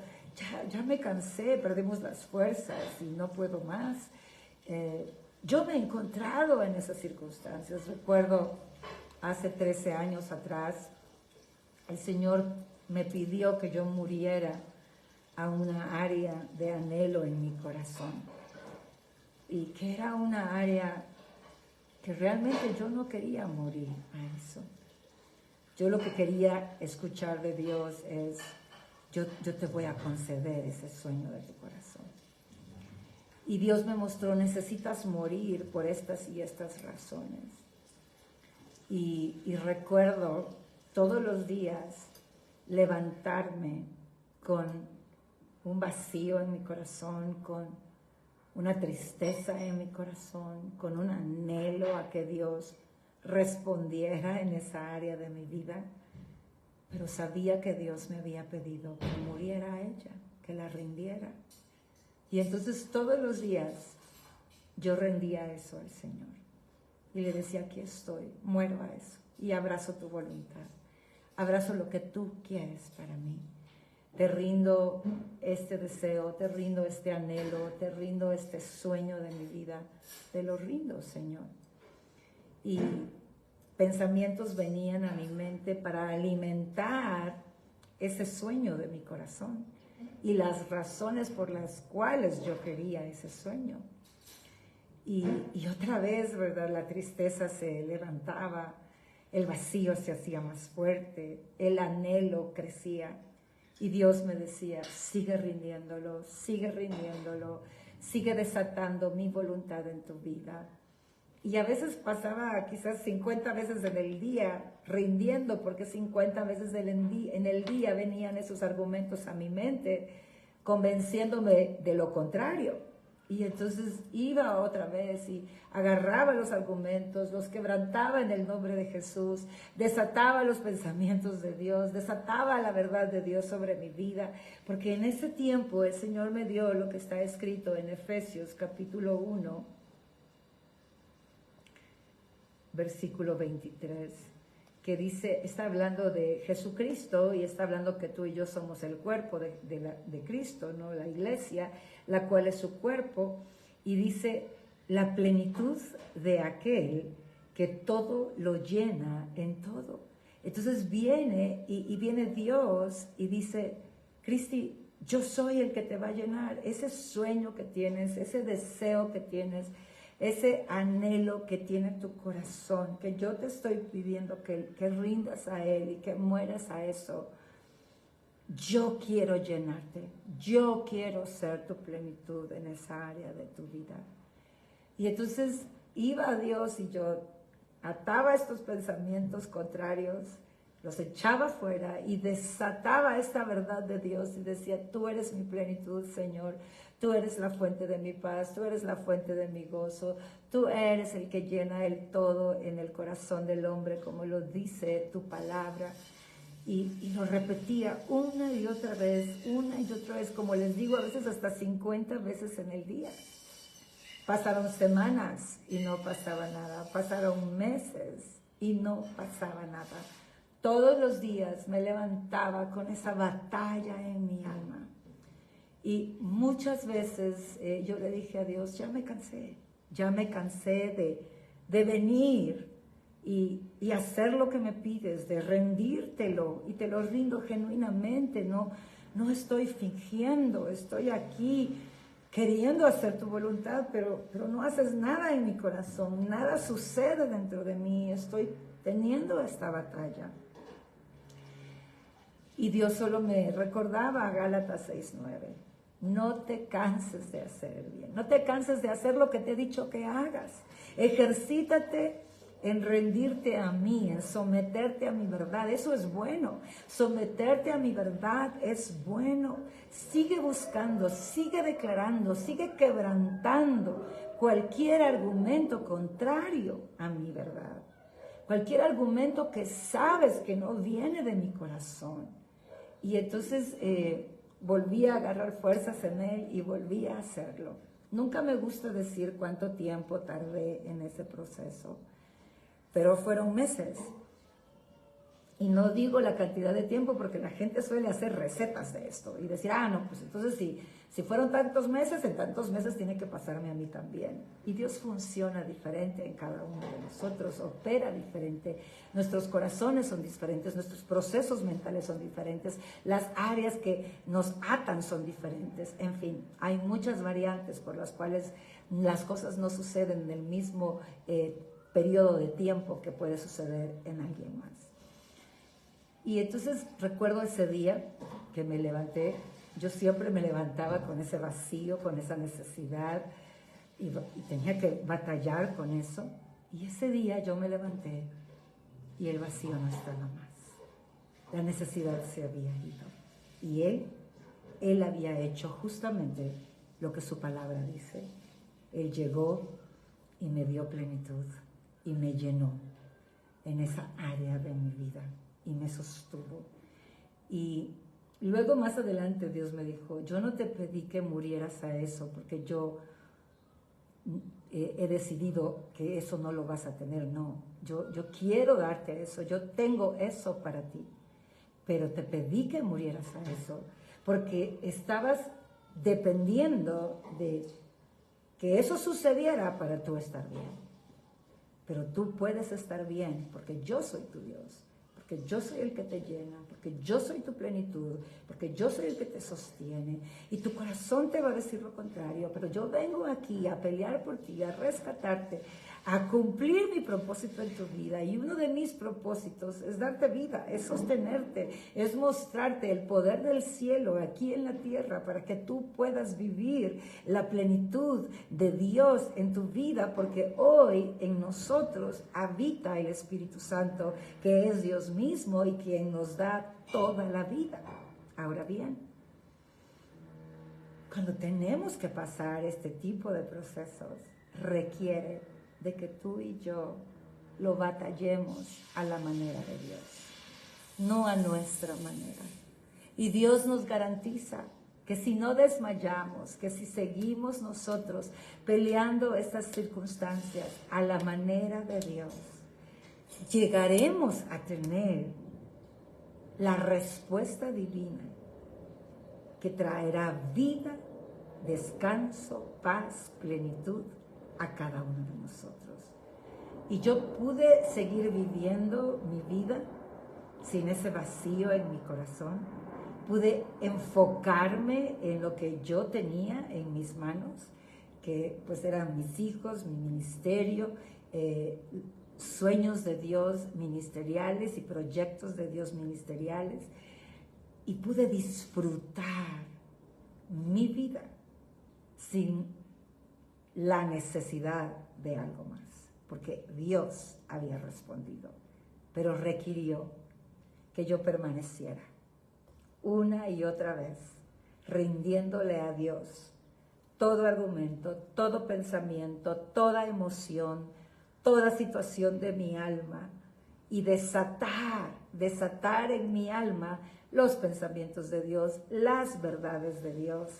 A: Ya me cansé, perdimos las fuerzas y no puedo más. Yo me he encontrado en esas circunstancias. Recuerdo hace 13 años atrás, el Señor me pidió que yo muriera a una área de anhelo en mi corazón. Y que era una área que realmente yo no quería morir a eso. Yo lo que quería escuchar de Dios es, yo te voy a conceder ese sueño de tu corazón. Y Dios me mostró, necesitas morir por estas y estas razones. Y recuerdo todos los días levantarme con un vacío en mi corazón, con una tristeza en mi corazón, con un anhelo a que Dios respondiera en esa área de mi vida, pero sabía que Dios me había pedido que muriera a ella, que la rindiera. Y entonces todos los días yo rendía eso al Señor y le decía, aquí estoy, muero a eso y abrazo tu voluntad, abrazo lo que tú quieres para mí. Te rindo este deseo, te rindo este anhelo, te rindo este sueño de mi vida. Te lo rindo, Señor. Y pensamientos venían a mi mente para alimentar ese sueño de mi corazón y las razones por las cuales yo quería ese sueño. Y otra vez, ¿verdad? La tristeza se levantaba, el vacío se hacía más fuerte, el anhelo crecía. Y Dios me decía, sigue rindiéndolo, sigue desatando mi voluntad en tu vida. Y a veces pasaba quizás 50 veces en el día rindiendo, porque 50 veces en el día venían esos argumentos a mi mente, convenciéndome de lo contrario. Y entonces iba otra vez y agarraba los argumentos, los quebrantaba en el nombre de Jesús, desataba los pensamientos de Dios, desataba la verdad de Dios sobre mi vida, porque en ese tiempo el Señor me dio lo que está escrito en Efesios capítulo 1, versículo 23, que dice, está hablando de Jesucristo y está hablando que tú y yo somos el cuerpo de Cristo, ¿no? La iglesia, la cual es su cuerpo, y dice, la plenitud de aquel que todo lo llena en todo. Entonces viene y viene Dios y dice, Cristi, yo soy el que te va a llenar. Ese sueño que tienes, ese deseo que tienes, ese anhelo que tiene tu corazón, que yo te estoy pidiendo que rindas a Él y que mueras a eso. Yo quiero llenarte, yo quiero ser tu plenitud en esa área de tu vida. Y entonces iba a Dios y yo ataba estos pensamientos contrarios, los echaba fuera y desataba esta verdad de Dios y decía, tú eres mi plenitud, Señor, tú eres la fuente de mi paz, tú eres la fuente de mi gozo, tú eres el que llena el todo en el corazón del hombre, como lo dice tu palabra. Y lo repetía una y otra vez, como les digo, a veces hasta 50 veces en el día. Pasaron semanas y no pasaba nada, pasaron meses y no pasaba nada. Todos los días me levantaba con esa batalla en mi alma. Y muchas veces yo le dije a Dios, ya me cansé de venir y hacer lo que me pides, de rendírtelo, y te lo rindo genuinamente, no estoy fingiendo, estoy aquí queriendo hacer tu voluntad, pero no haces nada en mi corazón, nada sucede dentro de mí, estoy teniendo esta batalla. Y Dios solo me recordaba a Gálatas 6:9, no te canses de hacer el bien, no te canses de hacer lo que te he dicho que hagas, ejercítate en rendirte a mí, en someterte a mi verdad. Eso es bueno, someterte a mi verdad es bueno. Sigue buscando, sigue declarando, sigue quebrantando cualquier argumento contrario a mi verdad, cualquier argumento que sabes que no viene de mi corazón. Y entonces volví a agarrar fuerzas en él y volví a hacerlo. Nunca me gusta decir cuánto tiempo tardé en ese proceso, pero fueron meses. Y no digo la cantidad de tiempo porque la gente suele hacer recetas de esto y decir, no, pues entonces si fueron tantos meses, en tantos meses tiene que pasarme a mí también. Y Dios funciona diferente en cada uno de nosotros, opera diferente. Nuestros corazones son diferentes, nuestros procesos mentales son diferentes, las áreas que nos atan son diferentes. En fin, hay muchas variantes por las cuales las cosas no suceden en el mismo periodo de tiempo que puede suceder en alguien más. Y entonces recuerdo ese día que me levanté, yo siempre me levantaba con ese vacío, con esa necesidad, y tenía que batallar con eso. Y ese día yo me levanté y el vacío no estaba más. La necesidad se había ido. Y Él había hecho justamente lo que su palabra dice. Él llegó y me dio plenitud y me llenó en esa área de mi vida y me sostuvo. Y luego más adelante Dios me dijo, yo no te pedí que murieras a eso porque yo he decidido que eso no lo vas a tener. No, yo quiero darte eso, yo tengo eso para ti, pero te pedí que murieras a eso porque estabas dependiendo de que eso sucediera para tú estar bien. Pero tú puedes estar bien porque yo soy tu Dios, porque yo soy el que te llena, porque yo soy tu plenitud, porque yo soy el que te sostiene. Y tu corazón te va a decir lo contrario, pero yo vengo aquí a pelear por ti, a rescatarte, a cumplir mi propósito en tu vida. Y uno de mis propósitos es darte vida, es sostenerte, es mostrarte el poder del cielo aquí en la tierra para que tú puedas vivir la plenitud de Dios en tu vida, porque hoy en nosotros habita el Espíritu Santo, que es Dios mismo y quien nos da toda la vida. Ahora bien, cuando tenemos que pasar este tipo de procesos, requiere de que tú y yo lo batallemos a la manera de Dios, no a nuestra manera. Y Dios nos garantiza que si no desmayamos, que si seguimos nosotros peleando estas circunstancias a la manera de Dios, llegaremos a tener la respuesta divina que traerá vida, descanso, paz, plenitud a cada uno de nosotros. Y yo pude seguir viviendo mi vida sin ese vacío en mi corazón. Pude enfocarme en lo que yo tenía en mis manos, que pues eran mis hijos, mi ministerio, sueños de Dios ministeriales y proyectos de Dios ministeriales. Y pude disfrutar mi vida sin la necesidad de algo más, porque Dios había respondido, pero requirió que yo permaneciera una y otra vez, rindiéndole a Dios todo argumento, todo pensamiento, toda emoción, toda situación de mi alma, y desatar en mi alma los pensamientos de Dios, las verdades de Dios,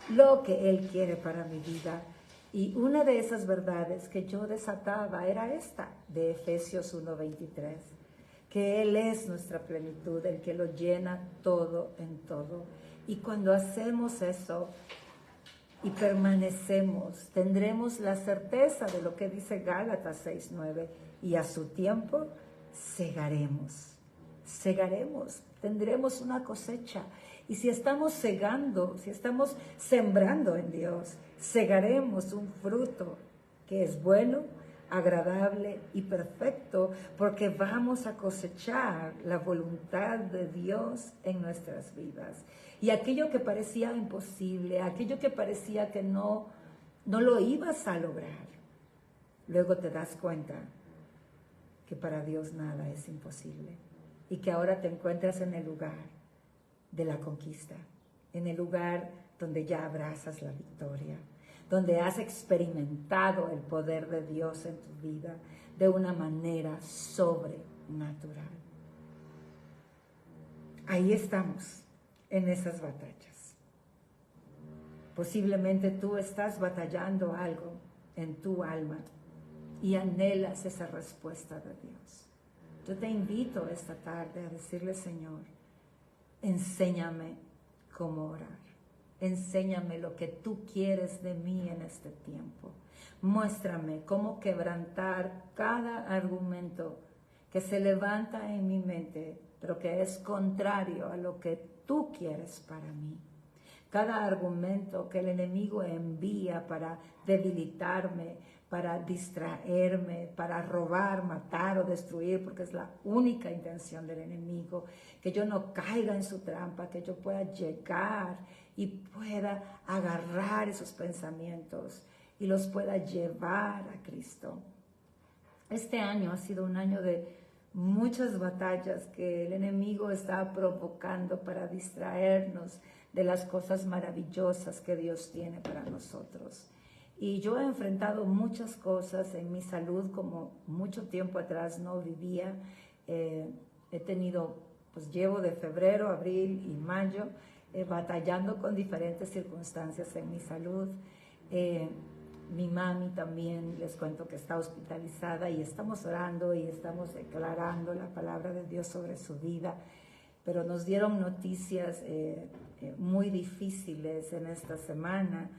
A: lo que Él quiere para mi vida. Y una de esas verdades que yo desataba era esta, de Efesios 1:23, que Él es nuestra plenitud, el que lo llena todo en todo. Y cuando hacemos eso y permanecemos, tendremos la certeza de lo que dice Gálatas 6:9, y a su tiempo segaremos, tendremos una cosecha. Y si estamos segando, si estamos sembrando en Dios, segaremos un fruto que es bueno, agradable y perfecto, porque vamos a cosechar la voluntad de Dios en nuestras vidas. Y aquello que parecía imposible, aquello que parecía que no lo ibas a lograr, luego te das cuenta que para Dios nada es imposible, y que ahora te encuentras en el lugar de la conquista, en el lugar donde ya abrazas la victoria, donde has experimentado el poder de Dios en tu vida de una manera sobrenatural. Ahí estamos, en esas batallas. Posiblemente tú estás batallando algo en tu alma y anhelas esa respuesta de Dios. Yo te invito esta tarde a decirle: Señor, enséñame cómo orar. Enséñame lo que tú quieres de mí en este tiempo. Muéstrame cómo quebrantar cada argumento que se levanta en mi mente, pero que es contrario a lo que tú quieres para mí. Cada argumento que el enemigo envía para debilitarme, para distraerme, para robar, matar o destruir, porque es la única intención del enemigo, que yo no caiga en su trampa, que yo pueda llegar y pueda agarrar esos pensamientos y los pueda llevar a Cristo. Este año ha sido un año de muchas batallas que el enemigo está provocando para distraernos de las cosas maravillosas que Dios tiene para nosotros. Y yo he enfrentado muchas cosas en mi salud, como mucho tiempo atrás no vivía. He tenido, pues llevo de febrero, abril y mayo batallando con diferentes circunstancias en mi salud. Mi mami también, les cuento que está hospitalizada, y estamos orando y estamos declarando la palabra de Dios sobre su vida, pero nos dieron noticias muy difíciles en esta semana,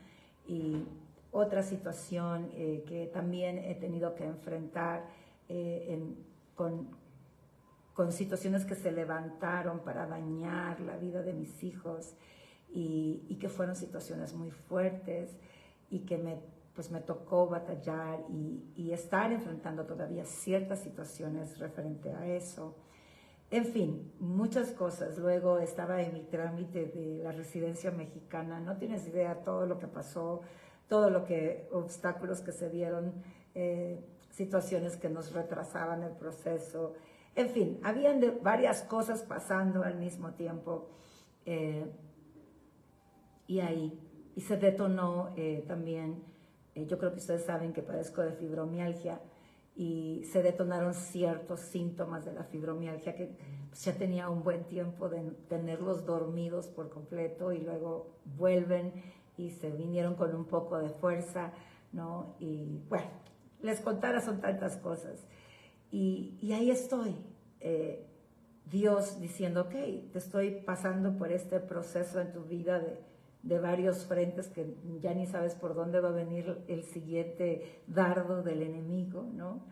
A: y otra situación que también he tenido que enfrentar con situaciones que se levantaron para dañar la vida de mis hijos, y que fueron situaciones muy fuertes, y que me tocó batallar y estar enfrentando todavía ciertas situaciones referente a eso. En fin, muchas cosas. Luego estaba en mi trámite de la residencia mexicana. No tienes idea todo lo que pasó, todo lo que, obstáculos que se dieron, situaciones que nos retrasaban el proceso. En fin, habían varias cosas pasando al mismo tiempo. Y ahí y se detonó también, yo creo que ustedes saben que padezco de fibromialgia, y se detonaron ciertos síntomas de la fibromialgia que pues, ya tenía un buen tiempo de tenerlos dormidos por completo y luego vuelven y se vinieron con un poco de fuerza, ¿no? Y bueno, les contara, son tantas cosas. Y ahí estoy, Dios diciendo, ok, te estoy pasando por este proceso en tu vida de varios frentes que ya ni sabes por dónde va a venir el siguiente dardo del enemigo, ¿no?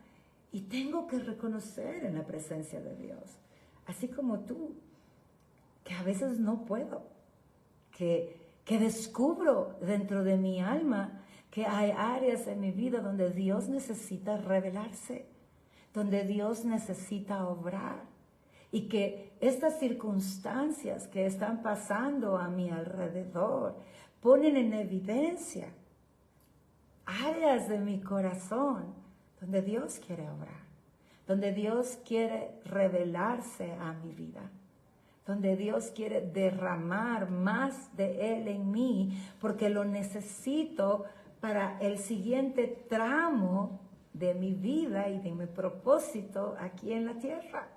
A: Y tengo que reconocer en la presencia de Dios, así como tú, que a veces no puedo, que descubro dentro de mi alma que hay áreas en mi vida donde Dios necesita revelarse, donde Dios necesita obrar, y que estas circunstancias que están pasando a mi alrededor ponen en evidencia áreas de mi corazón donde Dios quiere obrar, donde Dios quiere revelarse a mi vida, donde Dios quiere derramar más de Él en mí, porque lo necesito para el siguiente tramo de mi vida y de mi propósito aquí en la tierra.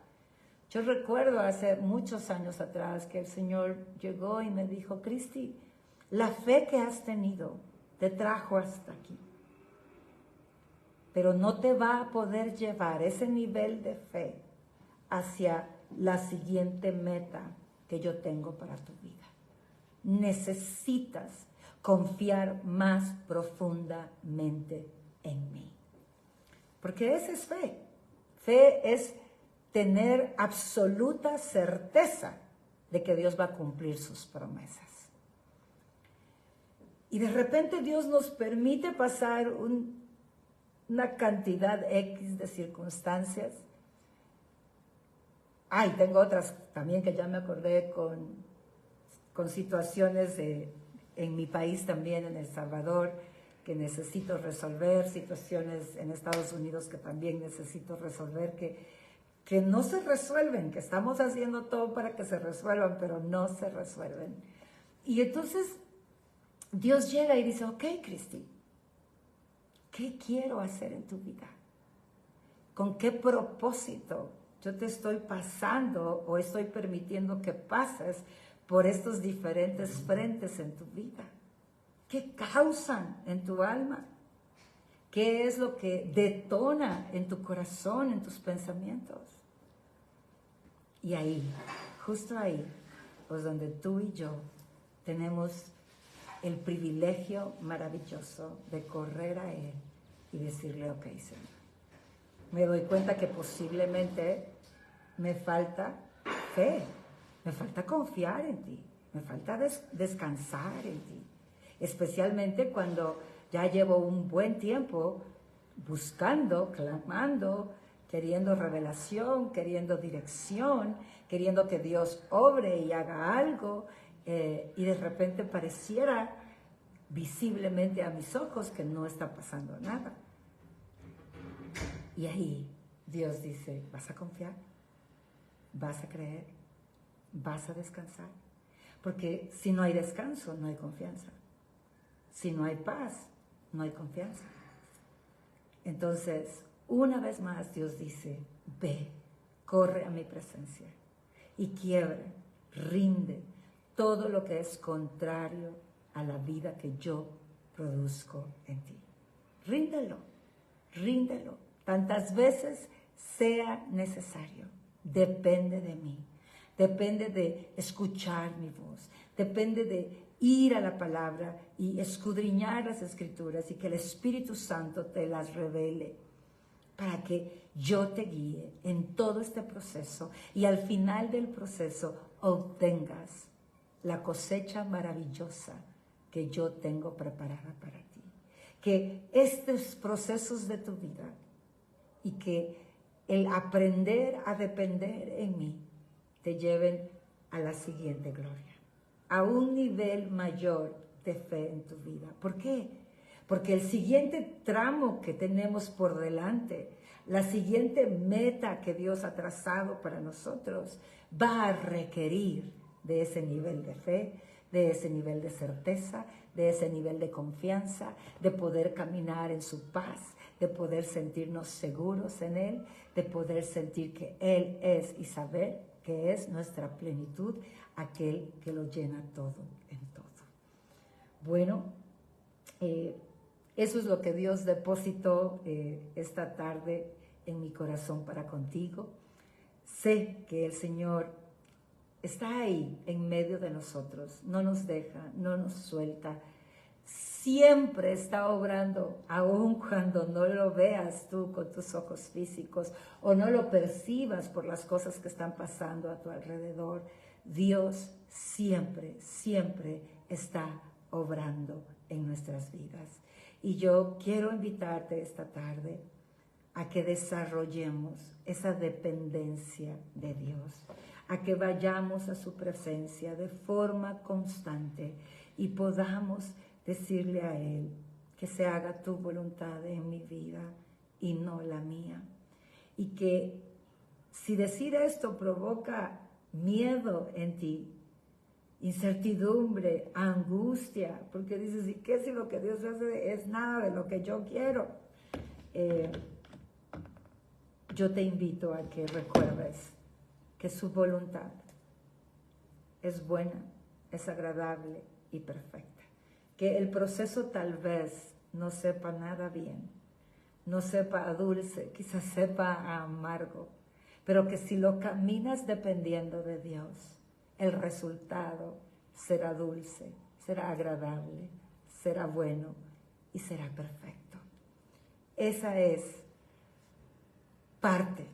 A: Yo recuerdo hace muchos años atrás que el Señor llegó y me dijo, Cristi, la fe que has tenido te trajo hasta aquí, pero no te va a poder llevar ese nivel de fe hacia la siguiente meta que yo tengo para tu vida. Necesitas confiar más profundamente en mí. Porque esa es fe. Fe es tener absoluta certeza de que Dios va a cumplir sus promesas. Y de repente Dios nos permite pasar una cantidad X de circunstancias. Tengo otras también que ya me acordé con situaciones en mi país también, en El Salvador, que necesito resolver, situaciones en Estados Unidos que también necesito resolver, que no se resuelven, que estamos haciendo todo para que se resuelvan, pero no se resuelven. Y entonces Dios llega y dice, ok, Cristi, ¿qué quiero hacer en tu vida? ¿Con qué propósito yo te estoy pasando o estoy permitiendo que pases por estos diferentes frentes en tu vida? ¿Qué causan en tu alma? ¿Qué es lo que detona en tu corazón, en tus pensamientos? Y ahí, justo ahí, pues donde tú y yo tenemos el privilegio maravilloso de correr a Él y decirle, ok, Señor, me doy cuenta que posiblemente me falta fe, me falta confiar en ti, me falta descansar en ti, especialmente cuando ya llevo un buen tiempo buscando, clamando, queriendo revelación, queriendo dirección, queriendo que Dios obre y haga algo, y de repente pareciera visiblemente a mis ojos que no está pasando nada. Y ahí Dios dice, ¿vas a confiar? ¿Vas a creer? ¿Vas a descansar? Porque si no hay descanso, no hay confianza. Si no hay paz, no hay confianza. Entonces, una vez más Dios dice, ve, corre a mi presencia y quiebre, rinde todo lo que es contrario a la vida que yo produzco en ti. Ríndelo, ríndelo, tantas veces sea necesario. Depende de mí, depende de escuchar mi voz, depende de ir a la palabra y escudriñar las escrituras y que el Espíritu Santo te las revele para que yo te guíe en todo este proceso y al final del proceso obtengas la cosecha maravillosa que yo tengo preparada para ti. Que estos procesos de tu vida y que el aprender a depender en mí te lleven a la siguiente gloria, a un nivel mayor de fe en tu vida. ¿Por qué? Porque el siguiente tramo que tenemos por delante, la siguiente meta que Dios ha trazado para nosotros, va a requerir de ese nivel de fe de ese nivel de certeza, de ese nivel de confianza, de poder caminar en su paz, de poder sentirnos seguros en Él, de poder sentir que Él es y saber que es nuestra plenitud, aquel que lo llena todo en todo. Bueno, eso es lo que Dios depositó esta tarde en mi corazón para contigo. Sé que el Señor está ahí en medio de nosotros, no nos deja, no nos suelta, siempre está obrando, aun cuando no lo veas tú con tus ojos físicos o no lo percibas por las cosas que están pasando a tu alrededor. Dios siempre, siempre está obrando en nuestras vidas. Y yo quiero invitarte esta tarde a que desarrollemos esa dependencia de Dios, a que vayamos a su presencia de forma constante y podamos decirle a Él que se haga tu voluntad en mi vida y no la mía. Y que si decir esto provoca miedo en ti, incertidumbre, angustia, porque dices, ¿y qué si lo que Dios hace es nada de lo que yo quiero? Yo te invito a que recuerdes que su voluntad es buena, es agradable y perfecta. Que el proceso tal vez no sepa nada bien, no sepa a dulce, quizás sepa a amargo, pero que si lo caminas dependiendo de Dios, el resultado será dulce, será agradable, será bueno y será perfecto. Esa es parte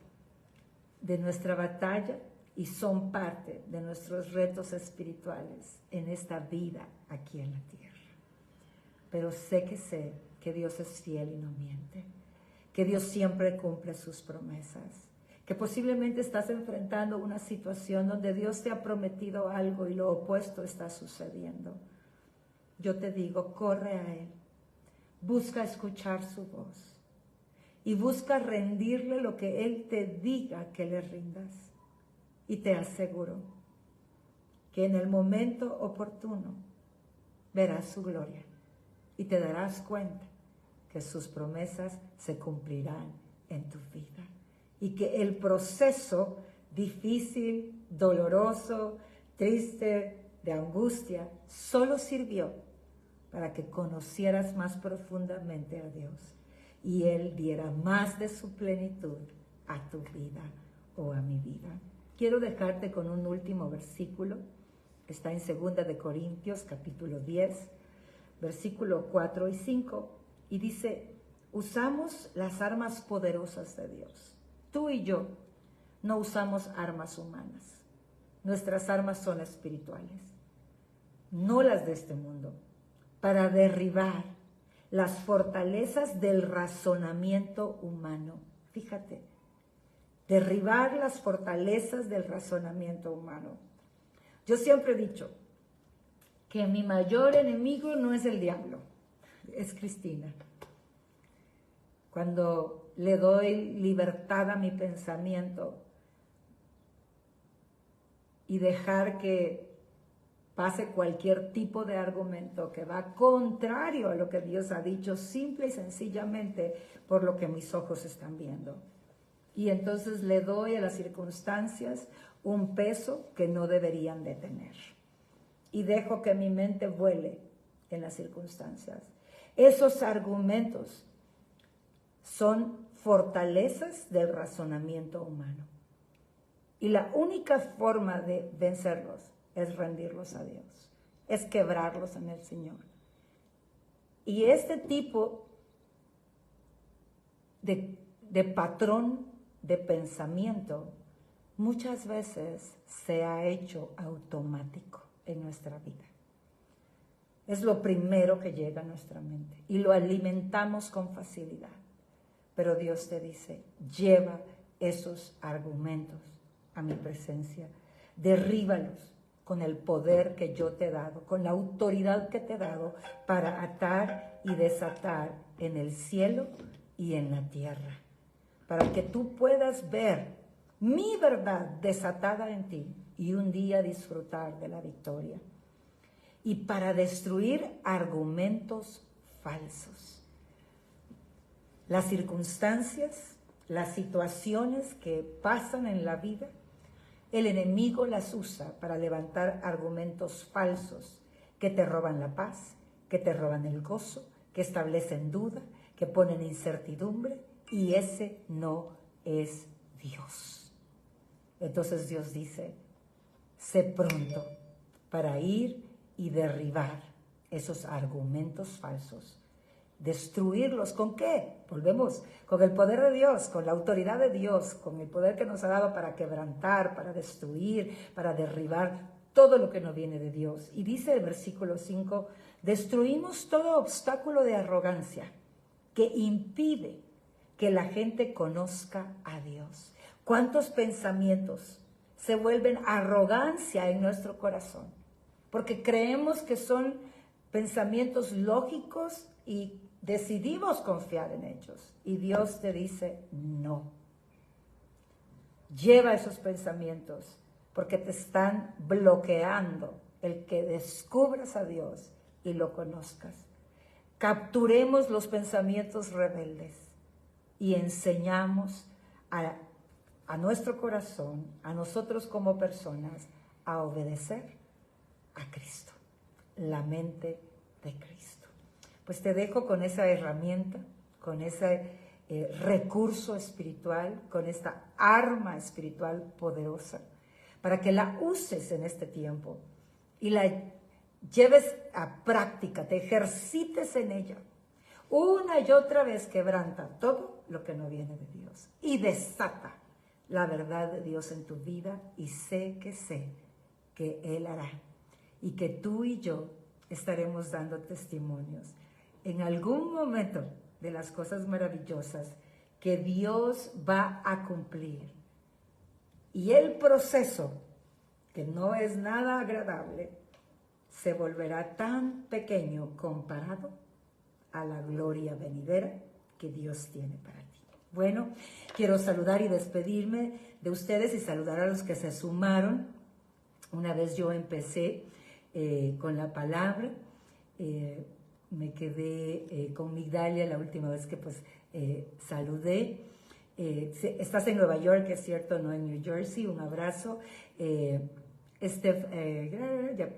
A: de nuestra batalla y son parte de nuestros retos espirituales en esta vida aquí en la tierra. Pero sé que Dios es fiel y no miente, que Dios siempre cumple sus promesas, que posiblemente estás enfrentando una situación donde Dios te ha prometido algo y lo opuesto está sucediendo. Yo te digo, corre a Él, busca escuchar su voz y busca rendirle lo que Él te diga que le rindas. Y te aseguro que en el momento oportuno verás su gloria y te darás cuenta que sus promesas se cumplirán en tu vida. Y que el proceso difícil, doloroso, triste, de angustia, solo sirvió para que conocieras más profundamente a Dios y Él diera más de su plenitud a tu vida o a mi vida. Quiero dejarte con un último versículo. Está en 2 de Corintios, capítulo 10, versículo 4 y 5, y dice, usamos las armas poderosas de Dios. Tú y yo no usamos armas humanas. Nuestras armas son espirituales, no las de este mundo, para derribar las fortalezas del razonamiento humano. Fíjate, derribar las fortalezas del razonamiento humano. Yo siempre he dicho que mi mayor enemigo no es el diablo, es Cristina. Cuando le doy libertad a mi pensamiento y dejar que pase cualquier tipo de argumento que va contrario a lo que Dios ha dicho, simple y sencillamente por lo que mis ojos están viendo. Y entonces le doy a las circunstancias un peso que no deberían de tener. Y dejo que mi mente vuele en las circunstancias. Esos argumentos son fortalezas del razonamiento humano. Y la única forma de vencerlos es rendirlos a Dios, es quebrarlos en el Señor. Y este tipo de patrón de pensamiento muchas veces se ha hecho automático en nuestra vida. Es lo primero que llega a nuestra mente y lo alimentamos con facilidad. Pero Dios te dice, lleva esos argumentos a mi presencia, derríbalos con el poder que yo te he dado, con la autoridad que te he dado para atar y desatar en el cielo y en la tierra, para que tú puedas ver mi verdad desatada en ti y un día disfrutar de la victoria. y para destruir argumentos falsos. Las circunstancias, las situaciones que pasan en la vida, el enemigo las usa para levantar argumentos falsos que te roban la paz, que te roban el gozo, que establecen duda, que ponen incertidumbre, y ese no es Dios. Entonces Dios dice, sé pronto para ir y derribar esos argumentos falsos. Destruirlos, ¿con qué? Volvemos, con el poder de Dios, con la autoridad de Dios, con el poder que nos ha dado para quebrantar, para destruir, para derribar todo lo que no viene de Dios. Y dice el versículo 5, destruimos todo obstáculo de arrogancia que impide que la gente conozca a Dios. ¿Cuántos pensamientos se vuelven arrogancia en nuestro corazón? Porque creemos que son pensamientos lógicos y decidimos confiar en ellos. Y Dios te dice, no. Lleva esos pensamientos porque te están bloqueando el que descubras a Dios y lo conozcas. Capturemos los pensamientos rebeldes y enseñamos a nuestro corazón, a nosotros como personas, a obedecer a Cristo, la mente de Cristo. Pues te dejo con esa herramienta, con ese recurso espiritual, con esta arma espiritual poderosa, para que la uses en este tiempo y la lleves a práctica, te ejercites en ella. Una y otra vez quebranta todo lo que no viene de Dios y desata la verdad de Dios en tu vida, y sé que Él hará, y que tú y yo estaremos dando testimonios en algún momento de las cosas maravillosas que Dios va a cumplir. Y el proceso, que no es nada agradable, se volverá tan pequeño comparado a la gloria venidera que Dios tiene para ti. Bueno, quiero saludar y despedirme de ustedes y saludar a los que se sumaron. Una vez yo empecé con la palabra, me quedé con Migdalia la última vez que saludé. Estás en Nueva York, es cierto, no en New Jersey. Un abrazo.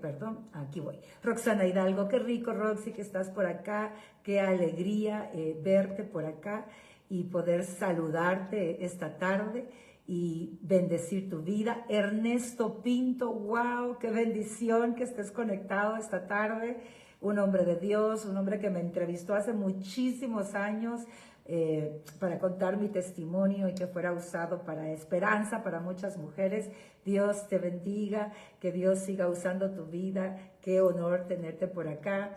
A: Perdón, aquí voy. Roxana Hidalgo, qué rico, Roxy, que estás por acá. Qué alegría verte por acá y poder saludarte esta tarde y bendecir tu vida. Ernesto Pinto, wow, qué bendición que estés conectado esta tarde. Un hombre de Dios, un hombre que me entrevistó hace muchísimos años para contar mi testimonio y que fuera usado para esperanza para muchas mujeres. Dios te bendiga, que Dios siga usando tu vida. Qué honor tenerte por acá.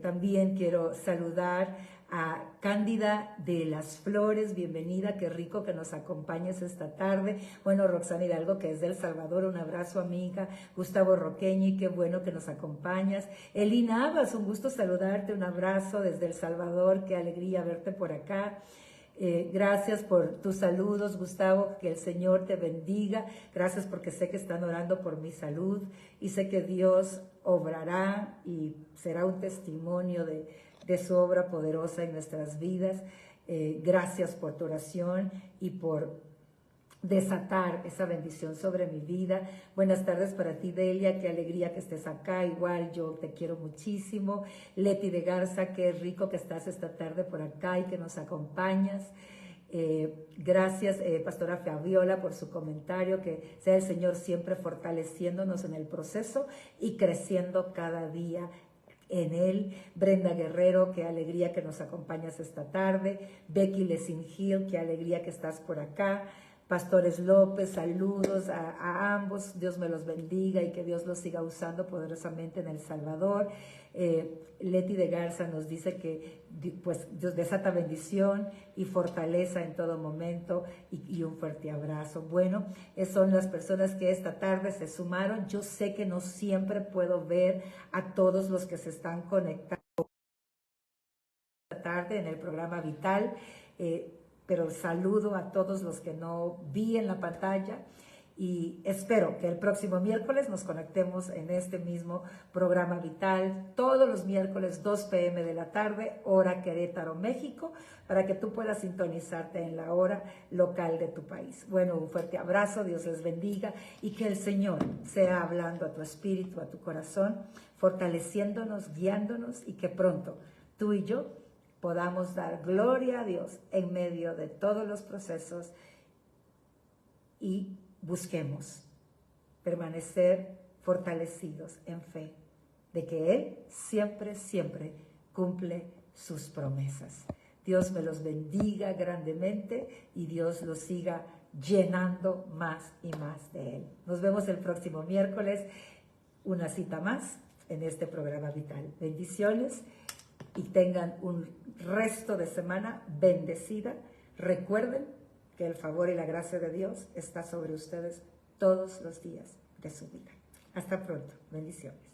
A: También quiero saludar a Cándida de las Flores, bienvenida, qué rico que nos acompañes esta tarde. Bueno, Roxana Hidalgo, que es de El Salvador, un abrazo, amiga. Gustavo Roqueñi, qué bueno que nos acompañas. Elina Abbas, un gusto saludarte, un abrazo desde El Salvador, qué alegría verte por acá. Gracias por tus saludos, Gustavo, que el Señor te bendiga. Gracias porque sé que están orando por mi salud y sé que Dios obrará y será un testimonio de su obra poderosa en nuestras vidas. Gracias por tu oración y por desatar esa bendición sobre mi vida. Buenas tardes para ti, Delia, qué alegría que estés acá, igual yo te quiero muchísimo. Leti de Garza, qué rico que estás esta tarde por acá y que nos acompañas. Gracias, Pastora Fabiola, por su comentario, que sea el Señor siempre fortaleciéndonos en el proceso y creciendo cada día en Él. Brenda Guerrero, qué alegría que nos acompañas esta tarde. Becky Lesingil, qué alegría que estás por acá. Pastores López, saludos a ambos, Dios me los bendiga y que Dios los siga usando poderosamente en El Salvador. Leti de Garza nos dice que pues Dios desata bendición y fortaleza en todo momento y un fuerte abrazo. Bueno, son las personas que esta tarde se sumaron. Yo sé que no siempre puedo ver a todos los que se están conectando esta tarde en el programa Vital, pero saludo a todos los que no vi en la pantalla y espero que el próximo miércoles nos conectemos en este mismo programa vital, todos los miércoles 2 p.m. de la tarde, hora Querétaro, México, para que tú puedas sintonizarte en la hora local de tu país. Bueno, un fuerte abrazo, Dios les bendiga y que el Señor sea hablando a tu espíritu, a tu corazón, fortaleciéndonos, guiándonos y que pronto tú y yo podamos dar gloria a Dios en medio de todos los procesos y busquemos permanecer fortalecidos en fe de que Él siempre, siempre cumple sus promesas. Dios me los bendiga grandemente y Dios los siga llenando más y más de Él. Nos vemos el próximo miércoles, una cita más en este programa vital. Bendiciones y tengan un resto de semana bendecida. Recuerden que el favor y la gracia de Dios está sobre ustedes todos los días de su vida. Hasta pronto. Bendiciones.